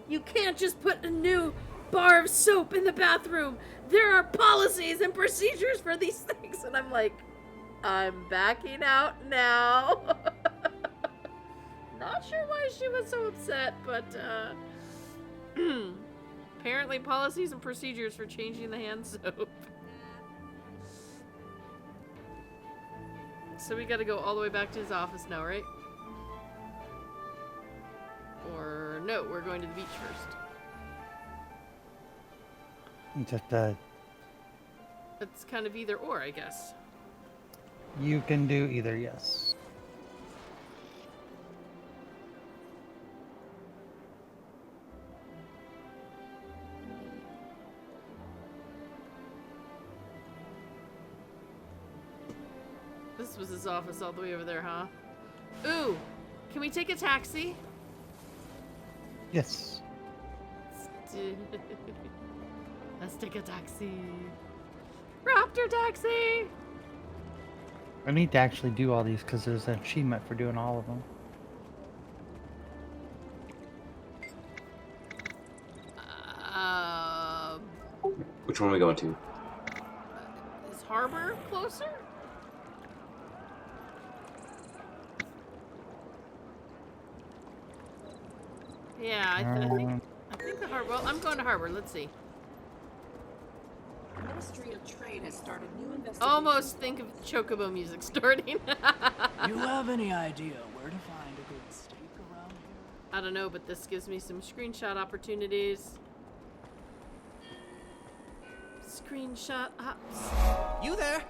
you can't just put a new bar of soap in the bathroom. There are policies and procedures for these things. And I'm like, I'm backing out now. Not sure why she was so upset, but apparently policies and procedures for changing the hand soap. So we gotta go all the way back to his office now, right? Or no, we're going to the beach first. Just, It's kind of either or, I guess. you can do either, yes. This was his office all the way over there, huh? Ooh, can we take a taxi? Yes. Let's take a taxi. Raptor taxi! I need to actually do all these because there's an achievement for doing all of them. Which one are we going to? Is Harbor closer? Yeah, I think the Harbor. Well, I'm going to Harbor. Let's see. Ministry of Trade has started new investigations. Almost think of Chocobo music starting. You have any idea where to find a good steak around here? I don't know, but this gives me some screenshot opportunities. Screenshot ops. You there?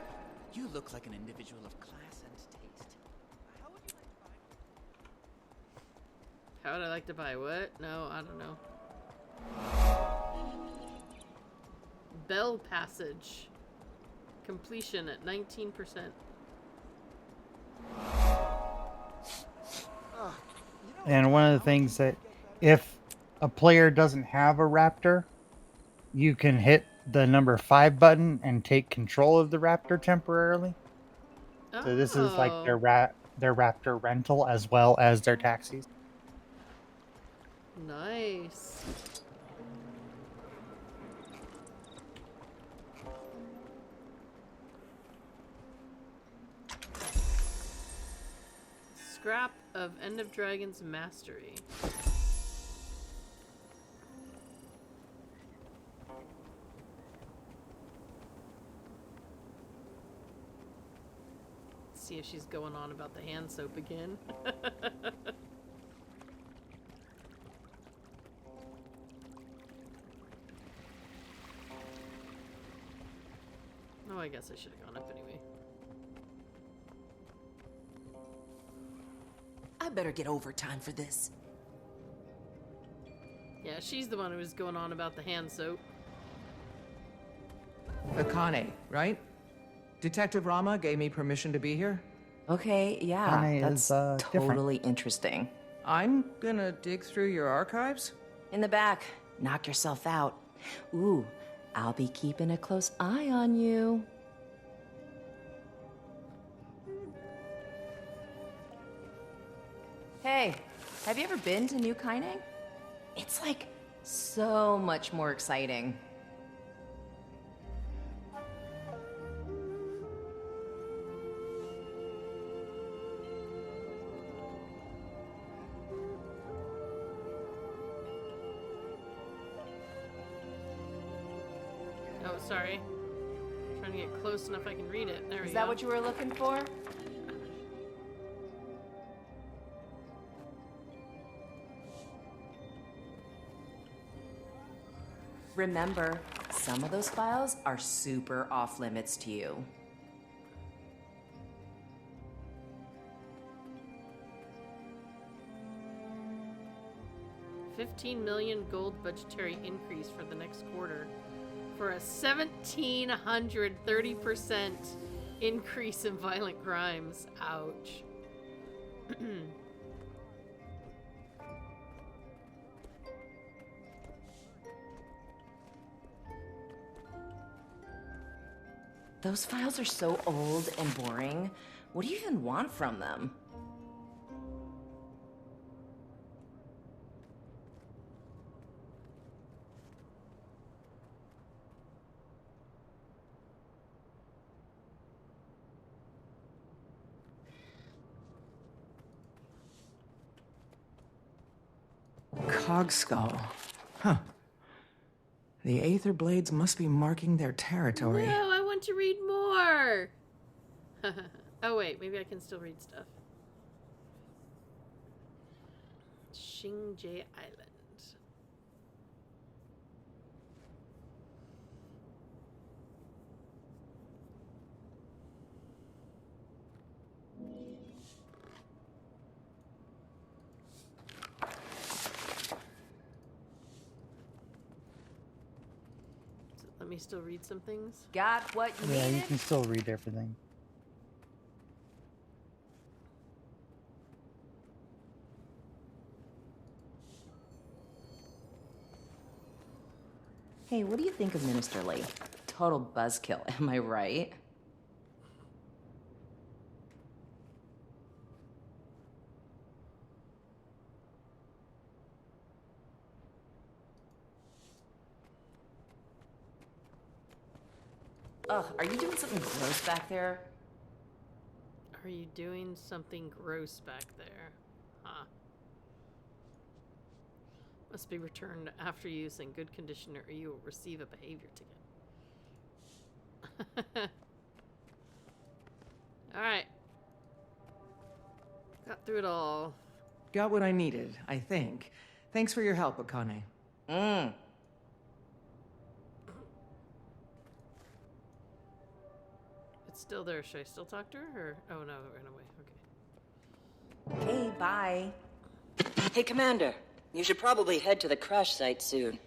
You look like an individual of class and taste. How would I like to buy what? No, I don't know. Bell Passage. Completion at 19%. And one of the things that if a player doesn't have a raptor, you can hit the number 5 button and take control of the raptor temporarily. So this is like their raptor rental as well as their taxis. Nice. Scrap of End of Dragon's Mastery. See if she's going on about the hand soap again. Oh, I guess I should have gone up anyway. I better get overtime for this. Yeah, she's the one who was going on about the hand soap. Akane, right? Detective Rama gave me permission to be here. Okay, yeah, Akane that's is, totally interesting. I'm gonna dig through your archives. In the back, knock yourself out. Ooh, I'll be keeping a close eye on you. Hey, have you ever been to New Kaineng? It's like so much more exciting. Oh, sorry. Trying to get close enough I can read it. There we go. Is that what you were looking for? Remember, some of those files are super off limits to you. 15 million gold budgetary increase for the next quarter for a 1,730% increase in violent crimes. Ouch. Those files are so old and boring. What do you even want from them? Cogskull. Huh. The Aether Blades must be marking their territory. No, I want to read more. Oh wait, maybe I can still read stuff. Xingje Island. Let me still read some things. Got what you Yeah, you needed? can still read everything. Hey, what do you think of Minister Lee? Total buzzkill, am I right? Ugh, are you doing something gross back there? Are you doing something gross back there? Huh. Must be returned after use in good condition or you will receive a behavior ticket. Alright. Got through it all. Got what I needed, I think. Thanks for your help, Akane. It's still there. Should I still talk to her? Or oh no, it ran away. Okay. Okay, bye. Hey, Commander. You should probably head to the crash site soon.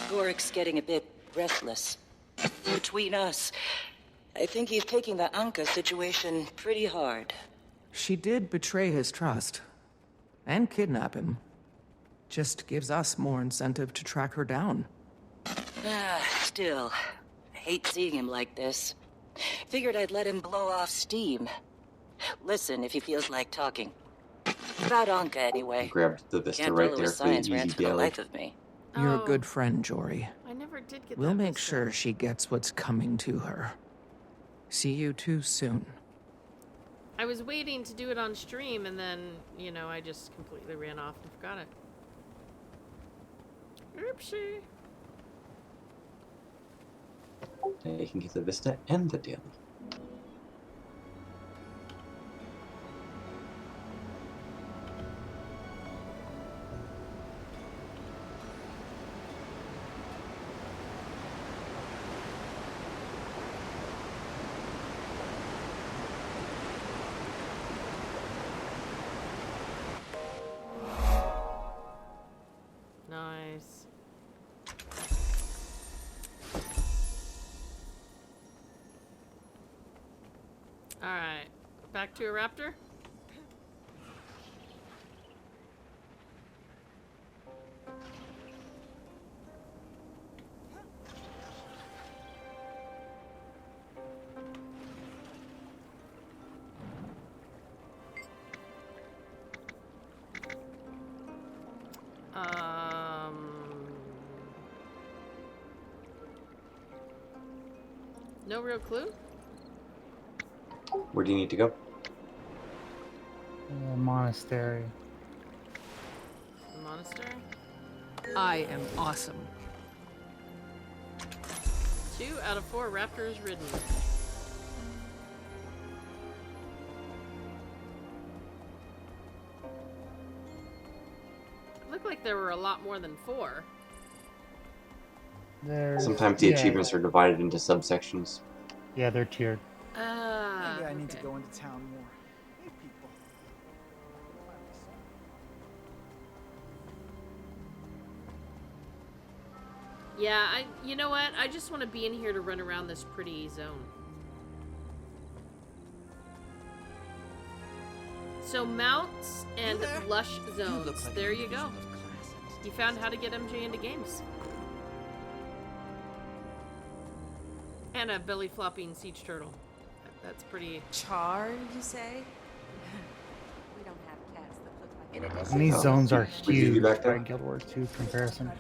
Gorik's getting a bit restless. Between us, I think he's taking the Anka situation pretty hard. She did betray his trust. And kidnap him. Just gives us more incentive to track her down. Still, I hate seeing him like this. Figured I'd let him blow off steam. Listen if he feels like talking. About Anka, anyway. Grabbed the Vista Can't right follow there his for the science easy rants for the daily. life of me. You're Oh. a good friend, Jory. I never did get We'll that make Vista. sure she gets what's coming to her. See you two soon. I was waiting to do it on stream and then, you know, I just completely ran off and forgot it. Oopsie. Now you can get the Vista and the daily. Nice. Alright. Back to a raptor? No real clue? Where do you need to go? Monastery. Monastery? I am awesome. 2 out of 4 raptors ridden. Looked like there were a lot more than 4. Sometimes the achievements are divided into subsections. Yeah, they're tiered. Maybe I need to Okay. go into town more. Hey, people. Yeah, you know what? I just want to be in here to run around this pretty zone. So mounts and lush zones. There you go. You found how to get MJ into games. And a belly flopping siege turtle. That's pretty... Char, you say? We don't have cats that look like... In addition, And these zones are huge by Guild Wars 2 comparison.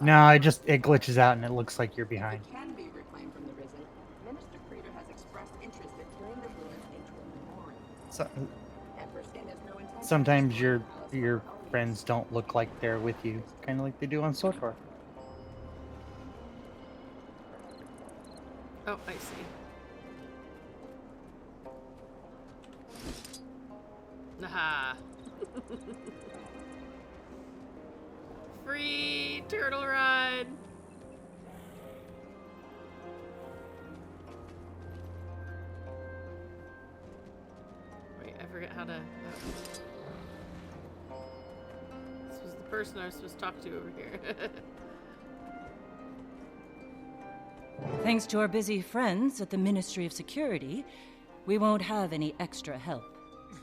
No, it glitches out and it looks like you're behind. Can be reclaimed from the risen. Minister Creeder has expressed interest in turning the ruins into a memorial. So, Emperor Skin has no intention. sometimes your friends don't look like they're with you, kind of like they do on SWTOR. Oh, I see. Aha. Free turtle ride. Wait, I forget how to... This was the person I was supposed to talk to over here. Thanks to our busy friends at the Ministry of Security, we won't have any extra help.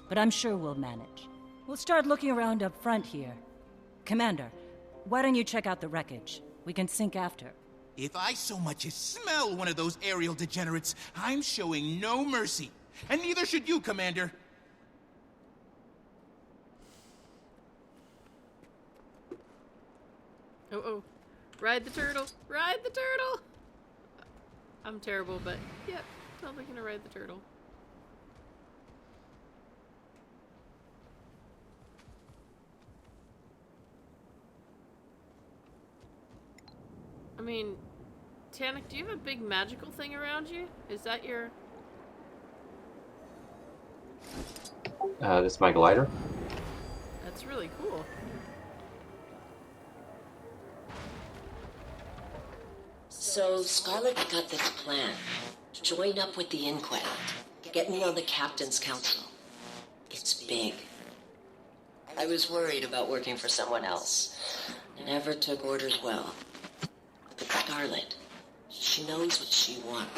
But I'm sure we'll manage. We'll start looking around up front here. Commander, why don't you check out the wreckage? We can sync after. If I so much as smell one of those aerial degenerates, I'm showing no mercy. And neither should you, Commander. Oh. Ride the turtle. Ride the turtle. I'm terrible, but yeah, totally gonna ride the turtle. I mean, Tannic, do you have a big magical thing around you? Is that your... This is my glider. That's really cool. So Scarlett's got this plan. Join up with the Inquest. Get me on the Captain's Council. It's big. I was worried about working for someone else. Never took orders well. But Scarlett, she knows what she wants.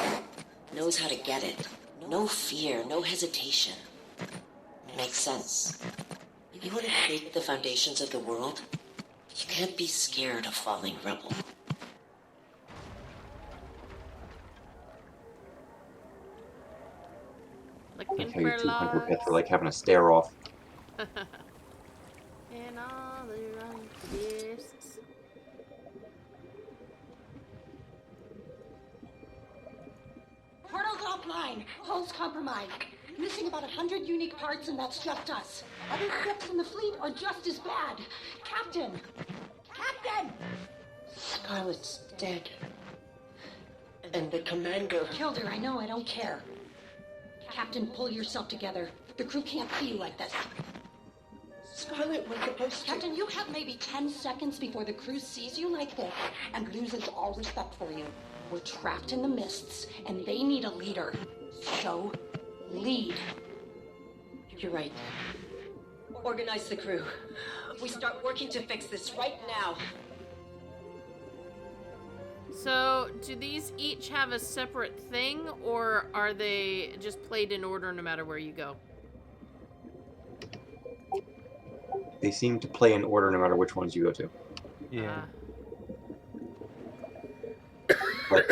Knows how to get it. No fear, no hesitation. Makes sense. You want to shake the foundations of the world? You can't be scared of falling rubble. Like how your 200 pets are like having a stare off. And all the run for this. Portal's offline. Hull's compromised. Missing about 100 unique parts, and that's just us. Other ships in the fleet are just as bad. Captain! Captain! Scarlett's dead. And the commander... Killed her, I know, I don't care. Captain, pull yourself together. The crew can't see you like this. Scarlett was supposed to... Captain, you have maybe 10 seconds before the crew sees you like this and loses all respect for you. We're trapped in the mists, and they need a leader. So, lead. You're right. Organize the crew. We start working to fix this right now. So, do these each have a separate thing, or are they just played in order no matter where you go? They seem to play in order no matter which ones you go to. Yeah. But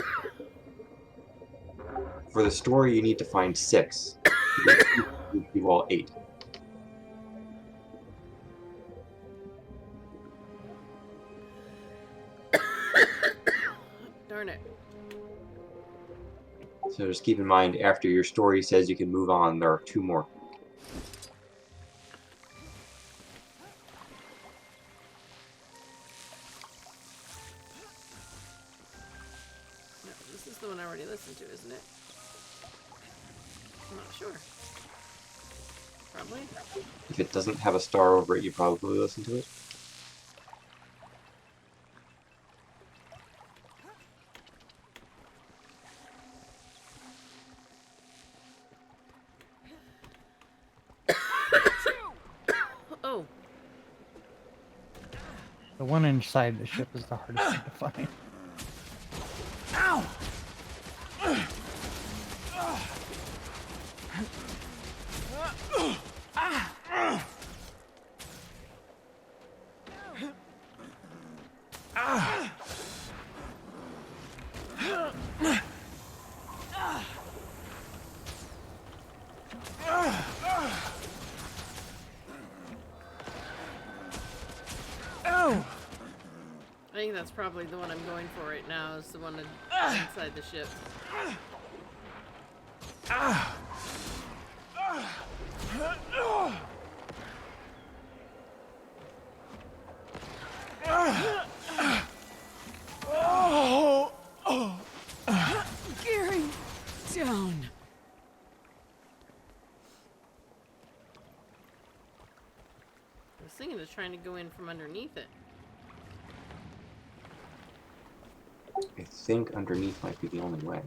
for the story, you need to find 6. You do all 8. Darn it. So just keep in mind, after your story says you can move on, there are 2 more. No, this is the one I already listened to, isn't it? I'm not sure. Probably. If it doesn't have a star over it, you probably listen to it. The one inside the ship is the hardest thing to find. think that's probably the one I'm going for right now, is the one inside the ship. Gearing down. I was thinking of trying to go in from underneath it. I think underneath might be the only way.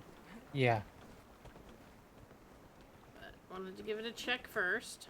Yeah. But wanted to give it a check first.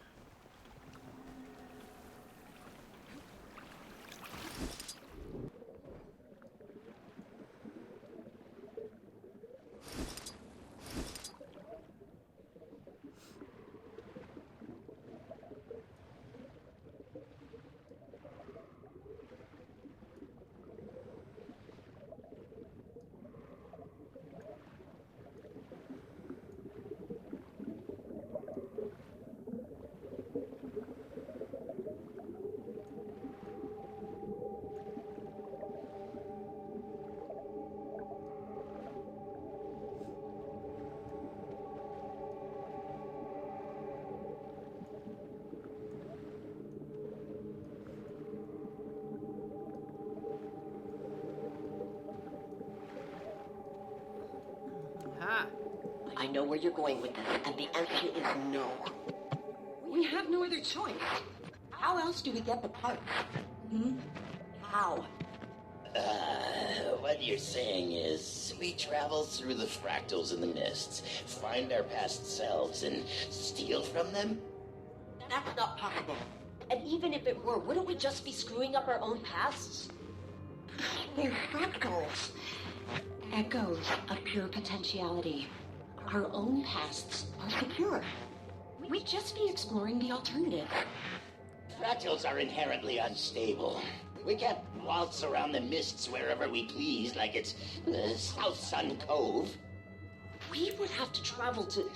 I know where you're going with this, and the answer is no. We have no other choice. How else do we get the parts? How? What you're saying is, we travel through the fractals in the mists, find our past selves, and steal from them? That's not possible. And even if it were, wouldn't we just be screwing up our own pasts? They're fractals. Echoes of pure potentiality. Our own pasts are secure. We'd just be exploring the alternative. Fractals are inherently unstable. We can't waltz around the mists wherever we please like it's South Sun Cove. We would have to travel to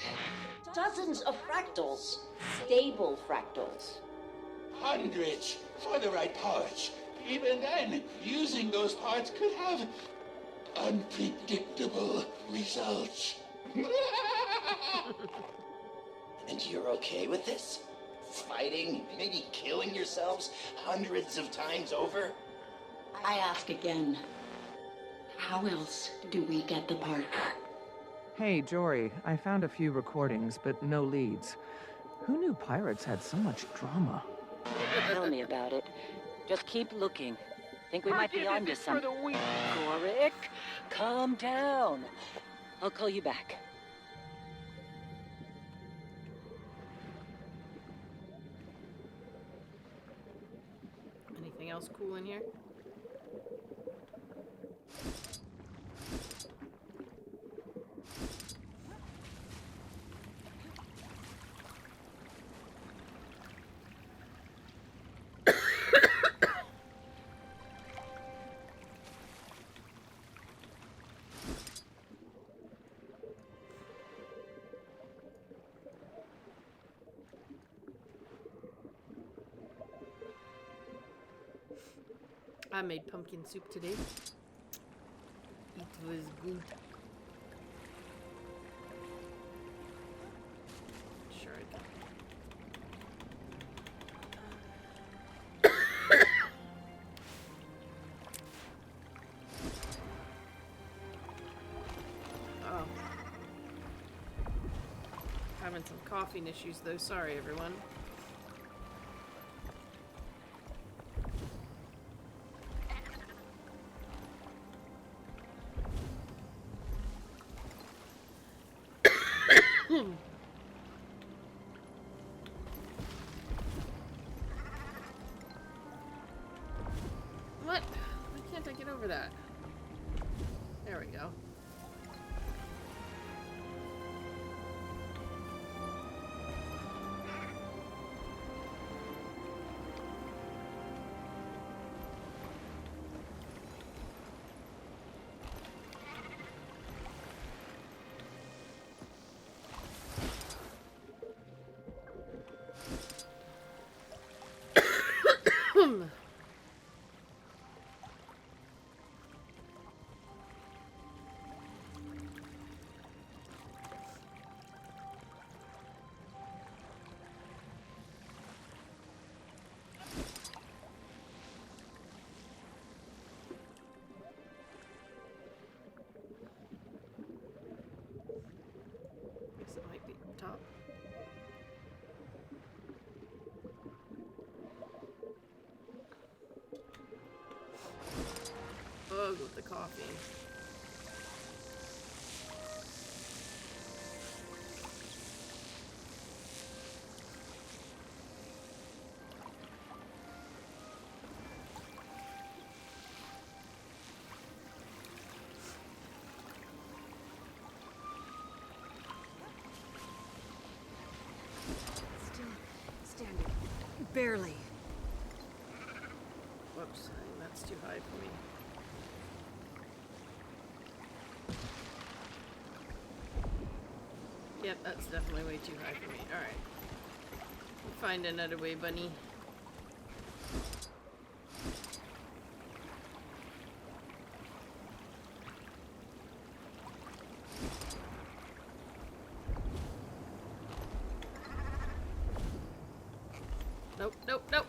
dozens of fractals. Stable fractals. Hundreds for the right parts. Even then, using those parts could have unpredictable results. And you're okay with this? Fighting, maybe killing yourselves hundreds of times over? I ask again. How else do we get the parts? Hey, Jory, I found a few recordings, but no leads. Who knew pirates had so much drama? Tell me about it. Just keep looking. Think we might be onto something. Gorik, calm down. I'll call you back. Anything else cool in here? I made pumpkin soup today. It was good. Sure I did. Oh. Having some coughing issues though. Sorry, everyone. What? Why can't I get over that? There we go. mug with the coffee. Standing. Barely. Whoops, I think that's too high for me. Yep, that's definitely way too high for me. Alright. Find another way, bunny. Nope, nope, nope.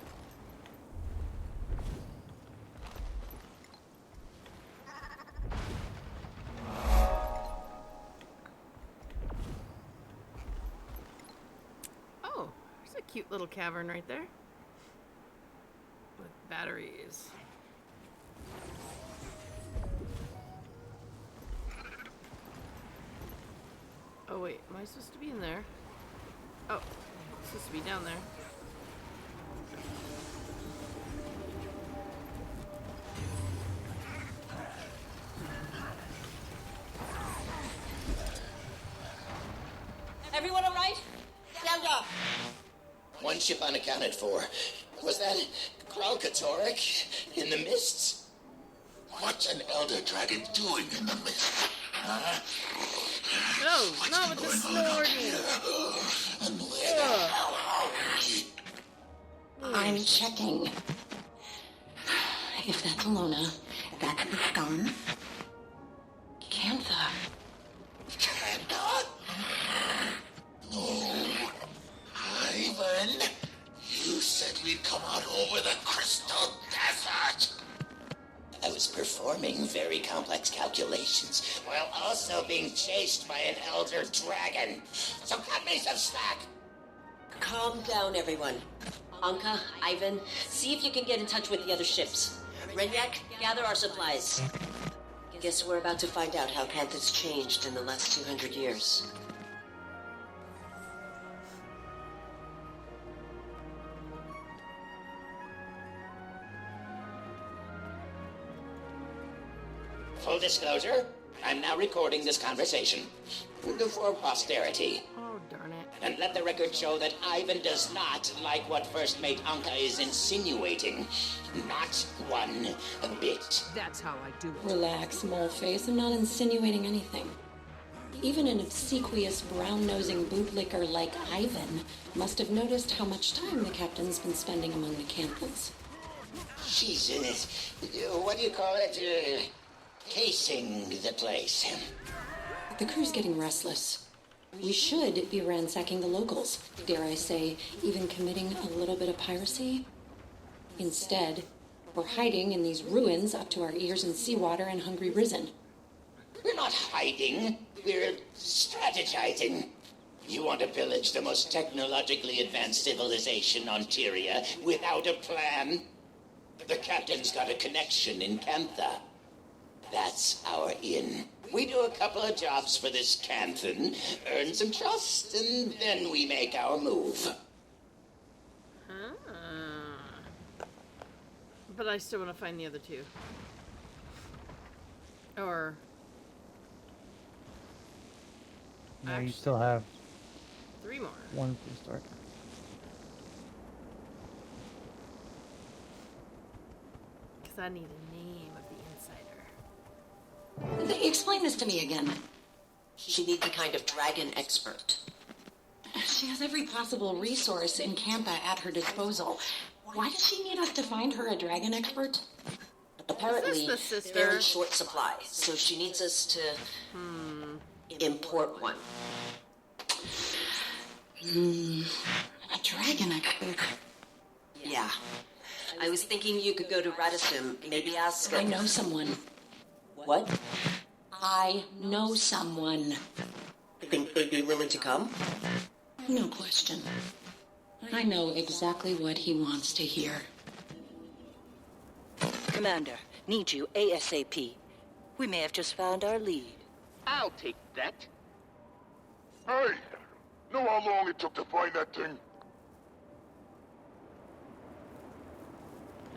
Oh, there's a cute little cavern right there. With batteries. Oh wait, am I supposed to be in there? Oh, I'm supposed to be down there. Everyone all right? Stand up. One ship unaccounted for. Was that Kralkatorek in the mists? What's an elder dragon doing in the mist? Huh? No, not with the snorting. I'm checking. If that's Alona, that's the stone. Cantha. Cantha? No. Ivan, you said we'd come out over the crystal desert. I was performing very complex calculations while also being chased by an elder dragon. So cut me some slack. Calm down, everyone. Anka, Ivan, see if you can get in touch with the other ships. Renyak, gather our supplies. Guess we're about to find out how Cantha's changed in the last 200 years. Full disclosure, I'm now recording this conversation for posterity. Oh, darn it. And let the record show that Ivan does not like what First Mate Anka is insinuating. Not one bit. That's how I do it. Relax, moleface. I'm not insinuating anything. Even an obsequious, brown-nosing bootlicker like Ivan must have noticed how much time the captain's been spending among the Canthans. She's what do you call it? Casing the place. The crew's getting restless. We should be ransacking the locals. Dare I say, even committing a little bit of piracy? Instead, we're hiding in these ruins up to our ears in seawater and hungry risen. We're not hiding. We're strategizing. You want to pillage the most technologically advanced civilization on Tyria without a plan? The captain's got a connection in Cantha. That's our in. We do a couple of jobs for this Canthan, earn some trust, and then we make our move. But I still want to find the other two. Or... No, you still have 3 more. one to start. Because I need a name of the insider. Explain this to me again. She needs a kind of dragon expert. She has every possible resource in Cantha at her disposal. Why does she need us to find her a dragon expert? Apparently, Is this the sister? they're in short supply, so she needs us to import one. A dragon expert? Yeah. I was thinking you could go to Radissim, maybe ask... I know someone. What? I know someone. Think they'd be willing to come? No question. I know exactly what he wants to hear. Commander, Need you ASAP. We may have just found our lead. I'll take that. Hey! Know how long it took to find that thing?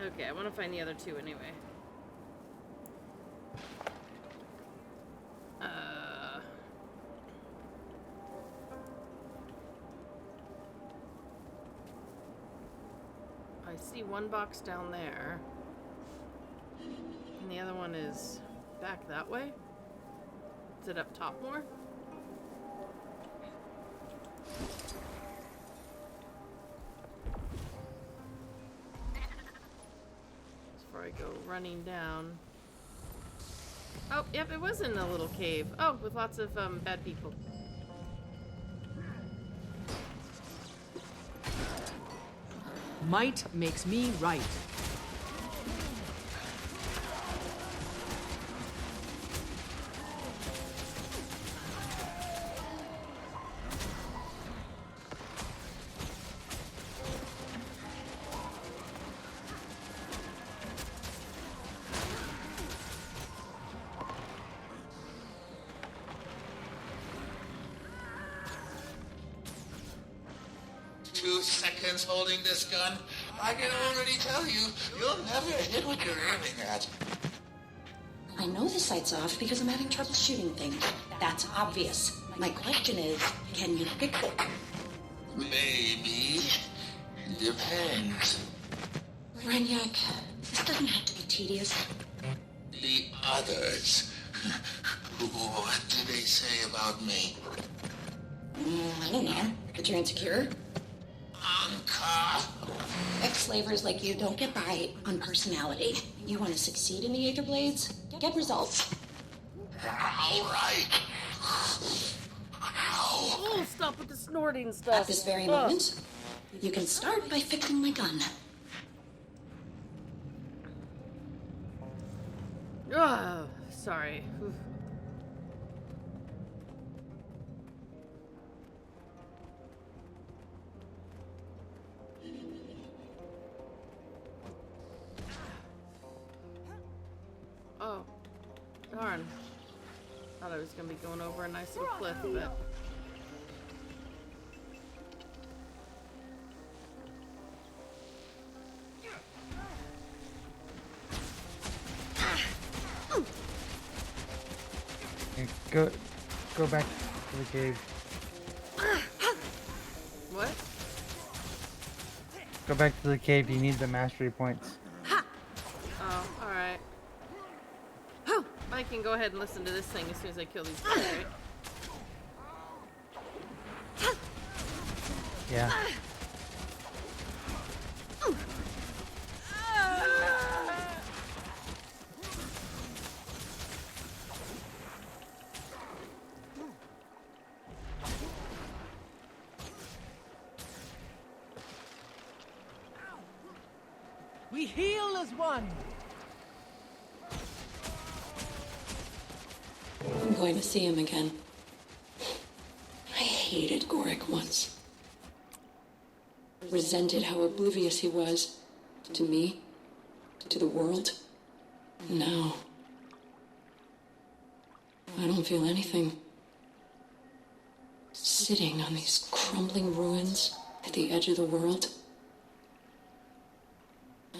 Okay, I want to find the other two anyway. I see one box down there. And the other one is back that way? Is it up top more? Before I go running down. Oh, yep, it was in a little cave. Oh, with lots of bad people. Might makes me right. Holding this gun, I can already tell you, you'll never hit what you're aiming at. I know the sight's off because I'm having trouble shooting things. That's obvious. My question is, can you fix it? Maybe. Depends. Renyak, this doesn't have to be tedious. The others. What did they say about me? I don't know. That you're insecure? Ex-slavers like you don't get by on personality. You want to succeed in the Aetherblades? Get results. All right. Oh, stop with the snorting stuff. At this very moment, you can start by fixing my gun. Oh, sorry. Oof. Oh, darn. Thought I was going to be going over a nice little cliff, but... Okay, go back to the cave. What? Go back to the cave, you need the mastery points. Oh, alright. I can go ahead and listen to this thing as soon as I kill these guys, right? Yeah. We heal as one. I'm going to see him again. I hated Gorik once. Resented how oblivious he was. To me. To the world. Now. I don't feel anything. Sitting on these crumbling ruins at the edge of the world.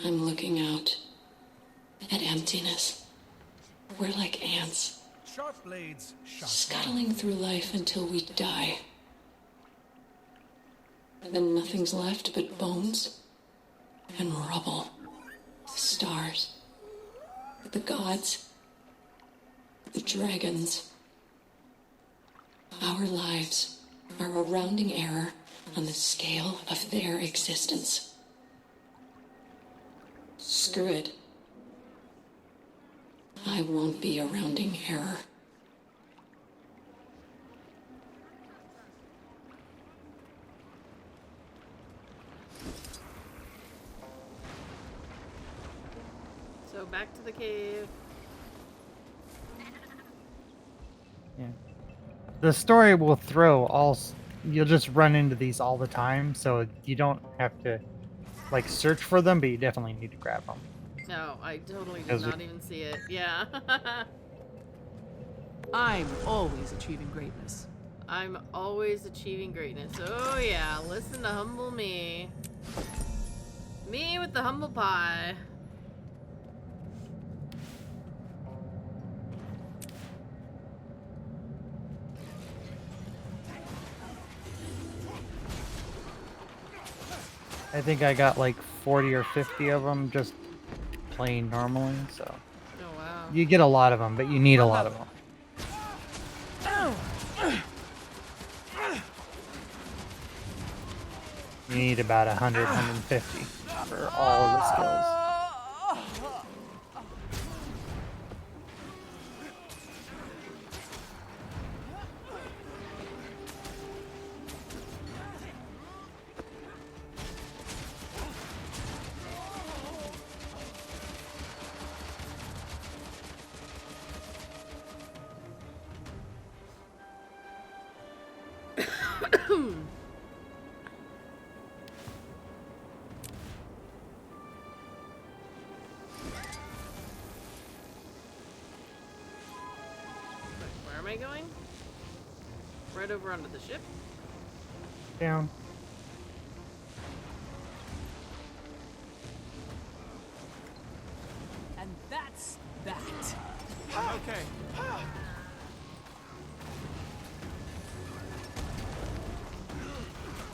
I'm looking out at emptiness. We're like ants. Sharp blades, Scuttling through life until we die. And then nothing's left but bones and rubble. The stars. The gods. The dragons. Our lives are a rounding error on the scale of their existence. Screw it. I won't be a rounding error. So back to the cave. Yeah. The story will throw all. You'll just run into these all the time, so you don't have to like search for them, but you definitely need to grab them. No, I totally did As not we- even see it. Yeah. I'm always achieving greatness. I'm always achieving greatness. Oh yeah, listen to humble me. Me with the humble pie. I think I got like 40 or 50 of them just playing normally, so. Oh wow. You get a lot of them, but you need a lot of them. You need about 100, 150 for all of the skills. Where am I going? Right over onto the ship? Down. And that's that. Okay.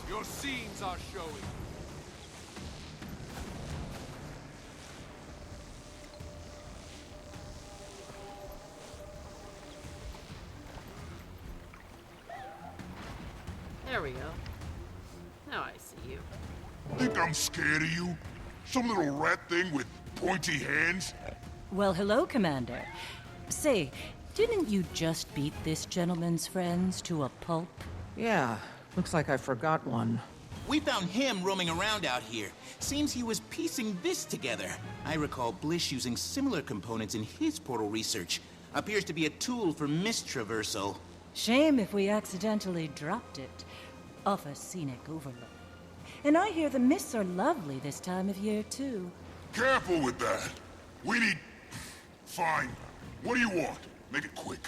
Your seams are showing. There we go. Now I see you. Think I'm scared of you? Some little rat thing with pointy hands? Well, hello, Commander. Say, didn't you just beat this gentleman's friends to a pulp? Yeah, looks like I forgot one. We found him roaming around out here. Seems he was piecing this together. I recall Blish using similar components in his portal research. Appears to be a tool for mist traversal. Shame if we accidentally dropped it off a scenic overlook. And I hear the mists are lovely this time of year, too. Careful with that. We need... Fine. What do you want? Make it quick.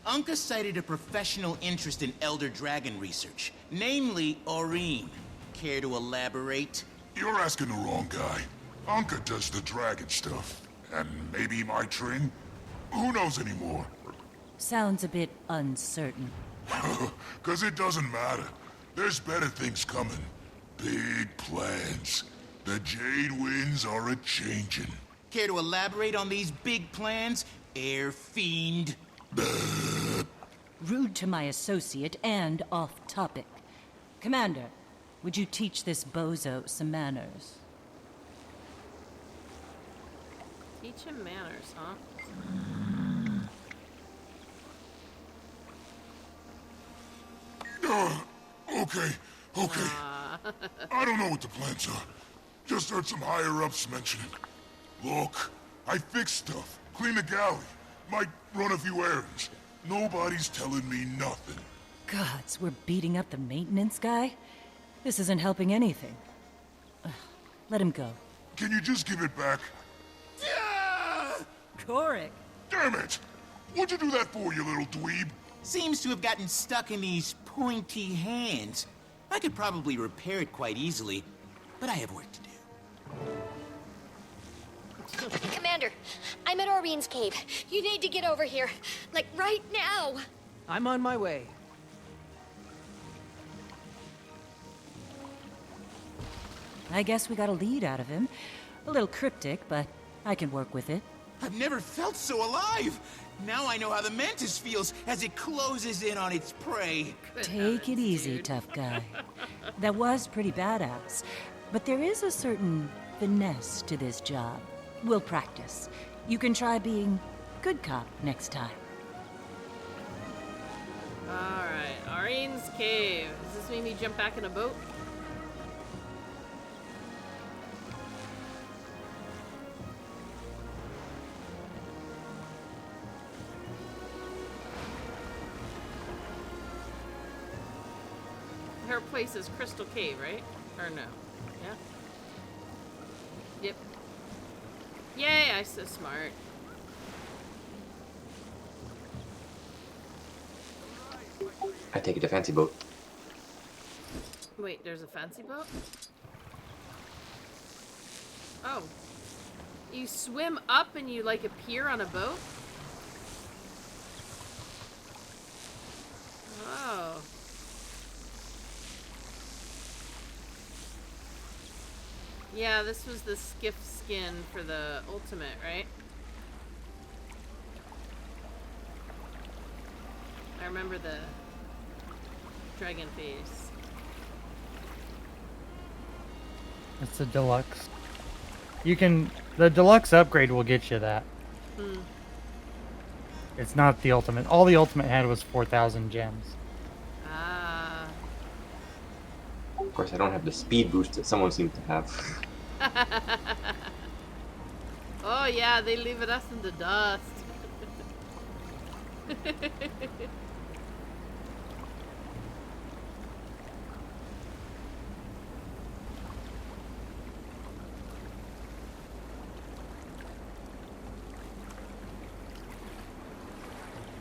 Anka cited a professional interest in Elder Dragon research, namely Aurene. Care to elaborate? You're asking the wrong guy. Anka does the dragon stuff. And maybe my train? Who knows anymore? Sounds a bit uncertain. 'Cause it doesn't matter. There's better things coming. Big plans. The Jade Winds are a-changin'. Care to elaborate on these big plans, Air Fiend? Rude to my associate and off topic. Commander, would you teach this bozo some manners? Teach him manners, huh? Okay. I don't know what the plans are. Just heard some higher-ups mentioning. Look, I fix stuff, clean the galley, might run a few errands. Nobody's telling me nothing. Gods, we're beating up the maintenance guy? This isn't helping anything. Ugh, let him go. Can you just give it back? Korik! Damn it! What'd you do that for, you little dweeb? Seems to have gotten stuck in these pointy hands. I could probably repair it quite easily, but I have work to do. Commander, I'm at Aurene's cave. You need to get over here. Like, right now. I'm on my way. I guess we got a lead out of him. A little cryptic, but I can work with it. I've never felt so alive! Now I know how the mantis feels as it closes in on its prey. Take it easy, tough guy. That was pretty badass. But there is a certain finesse to this job. We'll practice. You can try being good cop next time. Alright, Aurene's cave. Does this mean we jump back in a boat? Her place is Crystal Cave, right? Or no? Yeah? Yep. Yay, I'm so smart. I take it a fancy boat. Wait, there's a fancy boat? Oh. You swim up and you, like, appear on a boat? Oh. Yeah, this was the skiff skin for the ultimate, right? I remember the dragon face. It's the deluxe. The deluxe upgrade will get you that. Hmm. It's not the ultimate. All the ultimate had was 4,000 gems. Ah. Of course, I don't have the speed boost that someone seems to have. Oh yeah, they leave us in the dust.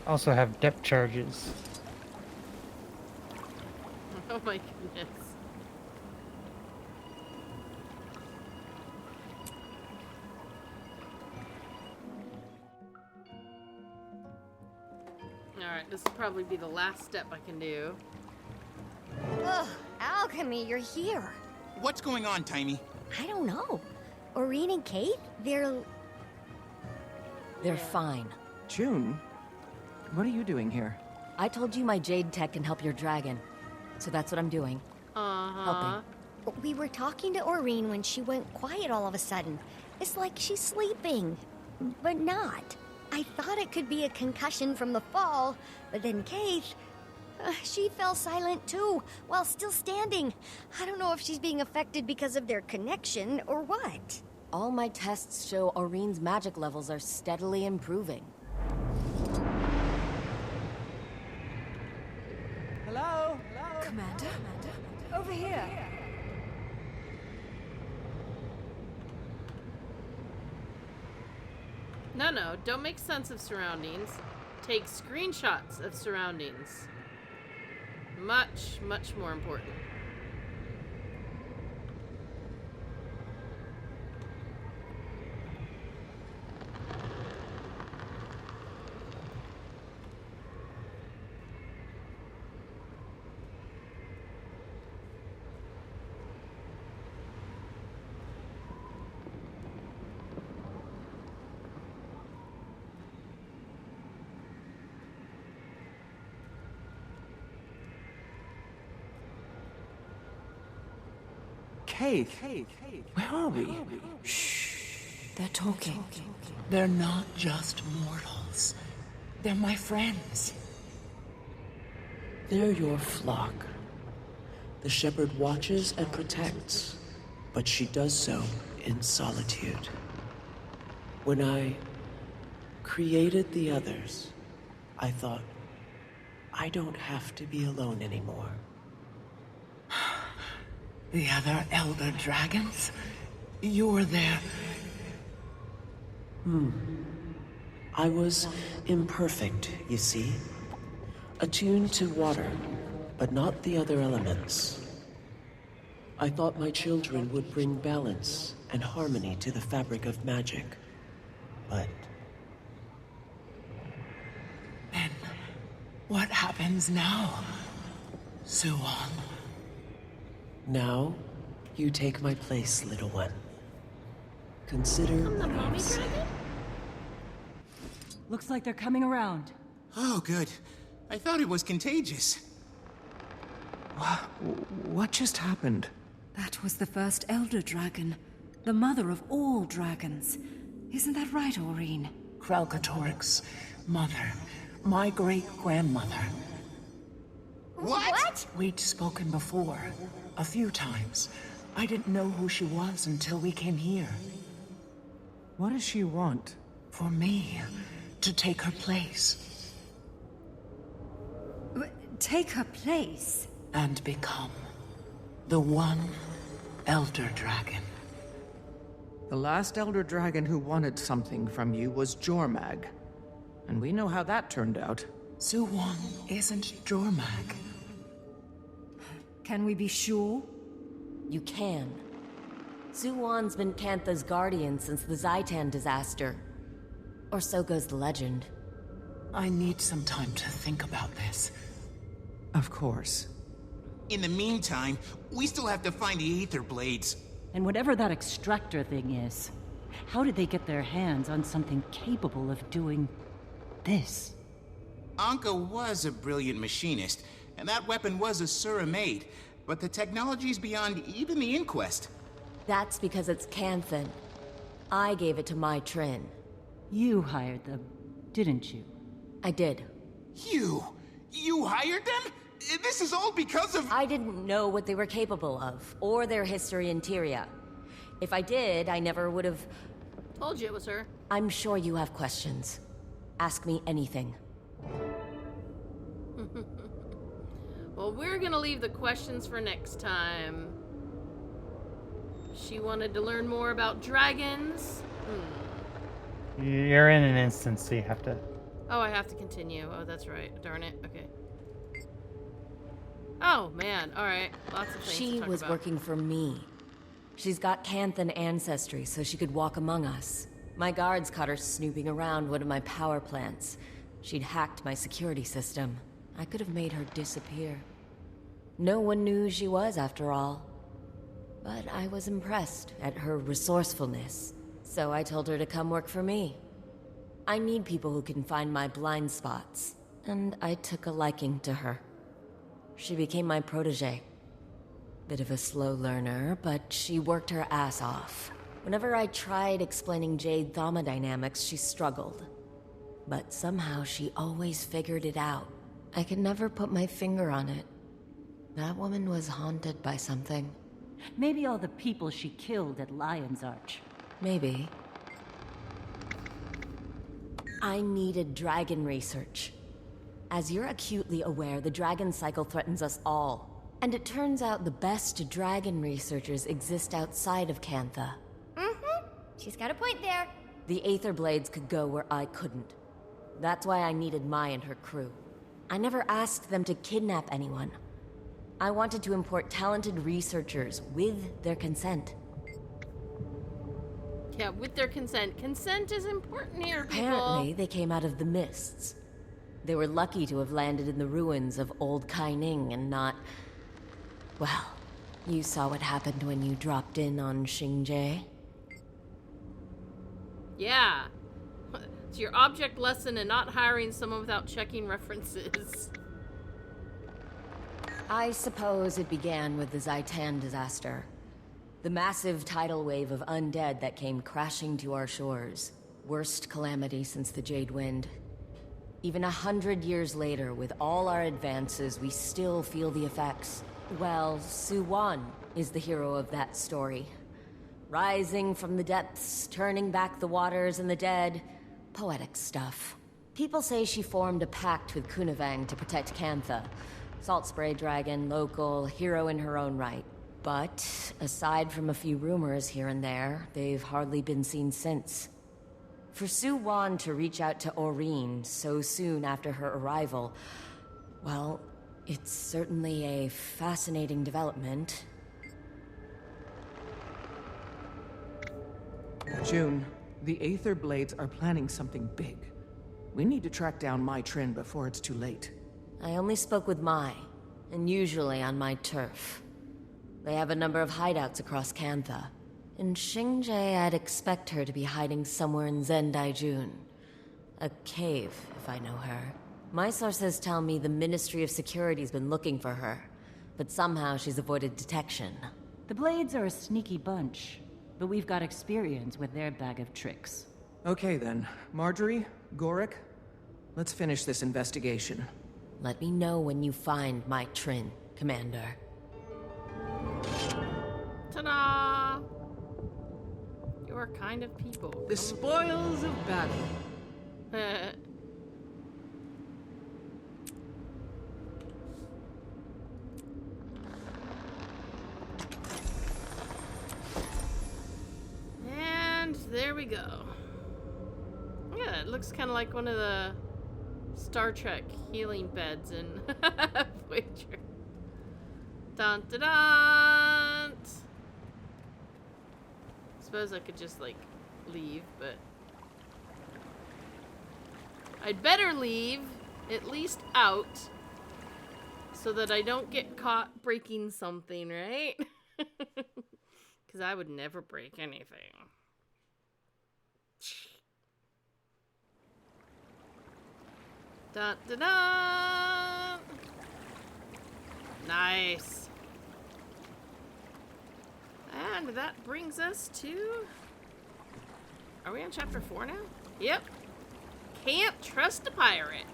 Also have depth charges. Oh my goodness. Alright, this will probably be the last step I can do. Ugh, Alchemy, you're here. What's going on, Timey? I don't know. Aurene and Kate, they're fine. June, what are you doing here? I told you my jade tech can help your dragon, so that's what I'm doing. Uh-huh. Helping. We were talking to Aurene when she went quiet all of a sudden. It's like she's sleeping, but not. I thought it could be a concussion from the fall, but then Kate, she fell silent too, while still standing. I don't know if she's being affected because of their connection or what. All my tests show Aurene's magic levels are steadily improving. Hello? Commander? Over here. No, don't make sense of surroundings. Take screenshots of surroundings. Much, much more important. Kate, where are we? They're talking. They're not just mortals. They're my friends. They're your flock. The shepherd watches and protects, but she does so in solitude. When I created the others, I thought, I don't have to be alone anymore. The other elder dragons? You're there. I was imperfect, you see. Attuned to water, but not the other elements. I thought my children would bring balance and harmony to the fabric of magic. But... then, what happens now, Suwon? Now, you take my place, little one. Consider The mommy peace. dragon? Looks like they're coming around. Oh, good. I thought it was contagious. What just happened? That was the first elder dragon. The mother of all dragons. Isn't that right, Aurene? Kralkatorik's mother. My great-grandmother. What? We'd spoken before. A few times. I didn't know who she was until we came here. What does she want? For me to take her place. Take her place? And become the one elder dragon. The last Elder Dragon who wanted something from you was Jormag. And we know how that turned out. Suwon isn't Jormag. Can we be sure? You can. Suwon's been Cantha's guardian since the Zaitan disaster. Or so goes the legend. I need some time to think about this. Of course. In the meantime, we still have to find the Aether Blades. And whatever that extractor thing is, how did they get their hands on something capable of doing this? Anka was a brilliant machinist, and that weapon was a Sura made, but the technology's beyond even the Inquest. That's because it's Canthan. I gave it to my Trin. You hired them, didn't you? I did. You hired them? This is all because of— I didn't know what they were capable of, or their history in Tyria. If I did, I never would have... Told you it was her. I'm sure you have questions. Ask me anything. Well, we're gonna leave the questions for next time. She wanted to learn more about dragons. You're in an instance, so you have to... Oh, I have to continue. Oh, that's right. Darn it. Okay. Oh, man. All right. Lots of things She to talk was about. working for me. She's got Canthan ancestry, so she could walk among us. My guards caught her snooping around one of my power plants. She'd hacked my security system. I could have made her disappear. No one knew who she was, after all. But I was impressed at her resourcefulness, so I told her to come work for me. I need people who can find my blind spots, and I took a liking to her. She became my protege. Bit of a slow learner, but she worked her ass off. Whenever I tried explaining Jade thermodynamics, she struggled. But somehow she always figured it out. I could never put my finger on it. That woman was haunted by something. Maybe all the people she killed at Lion's Arch. Maybe. I needed dragon research. As you're acutely aware, the dragon cycle threatens us all. And it turns out the best dragon researchers exist outside of Cantha. Mm-hmm. She's got a point there. The Aether Blades could go where I couldn't. That's why I needed Mai and her crew. I never asked them to kidnap anyone. I wanted to import talented researchers with their consent. Yeah, with their consent. Consent is important here, people. Apparently, they came out of the mists. They were lucky to have landed in the ruins of Old Kaining and not... Well, you saw what happened when you dropped in on Xingje. Yeah. It's your object lesson in not hiring someone without checking references. I suppose it began with the Zaitan disaster. The massive tidal wave of undead that came crashing to our shores. Worst calamity since the Jade Wind. Even 100 years later, with all our advances, we still feel the effects. Well, Suwon is the hero of that story. Rising from the depths, turning back the waters and the dead. Poetic stuff. People say she formed a pact with Kunavang to protect Cantha. Salt Spray Dragon, local, hero in her own right. But, aside from a few rumors here and there, they've hardly been seen since. For Suwon to reach out to Aurene so soon after her arrival, well, it's certainly a fascinating development. June, the Aether Blades are planning something big. We need to track down Mai Trin before it's too late. I only spoke with Mai, and usually on my turf. They have a number of hideouts across Cantha. In Xingje, I'd expect her to be hiding somewhere in Zendaijun. A cave, if I know her. My sources tell me the Ministry of Security's been looking for her, but somehow she's avoided detection. The Blades are a sneaky bunch, but we've got experience with their bag of tricks. Okay then. Marjorie, Gorik, let's finish this investigation. Let me know when you find my Trin, Commander. Ta-da! Your kind of people. The spoils of battle. there we go. Yeah, it looks kind of like one of the Star Trek healing beds in Voyager. Dun dun dun! Suppose I could just, like, leave, but I'd better leave, at least out, so that I don't get caught breaking something, right? Because I would never break anything. Dun dun dun! Nice. And that brings us to... Are we on chapter 4 now? Yep. Can't trust a pirate.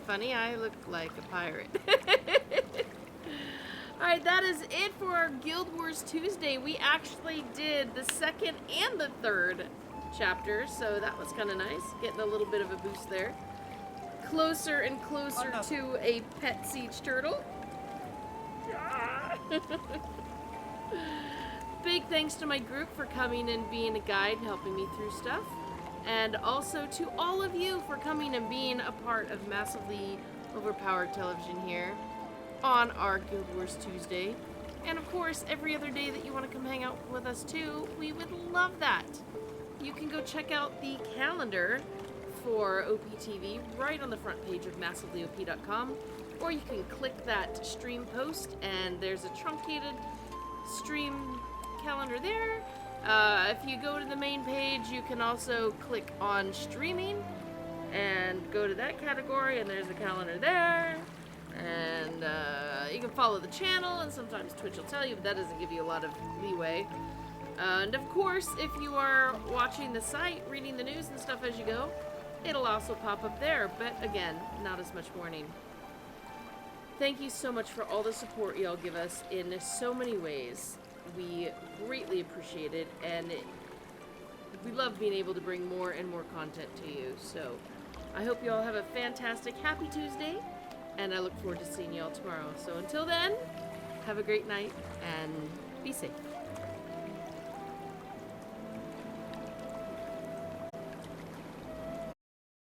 Funny, I look like a pirate. Alright, that is it for our Guild Wars Tuesday. We actually did the second and the third chapter, so that was kind of nice. Getting a little bit of a boost there. Closer and closer to a pet siege turtle. Big thanks to my group for coming and being a guide and helping me through stuff. And also to all of you for coming and being a part of Massively Overpowered Television here on our Guild Wars Tuesday. And of course, every other day that you want to come hang out with us too, we would love that. You can go check out the calendar for OPTV right on the front page of massivelyop.com, or you can click that stream post and there's a truncated stream calendar there. If you go to the main page, you can also click on streaming and go to that category, and there's a calendar there. And you can follow the channel, and sometimes Twitch will tell you, but that doesn't give you a lot of leeway. And of course, if you are watching the site, reading the news and stuff as you go, it'll also pop up there, but again, not as much warning. Thank you so much for all the support y'all give us in so many ways. We greatly appreciate it, and we love being able to bring more and more content to you. So I hope you all have a fantastic, happy Tuesday, and I look forward to seeing you all tomorrow. So until then, have a great night, and be safe.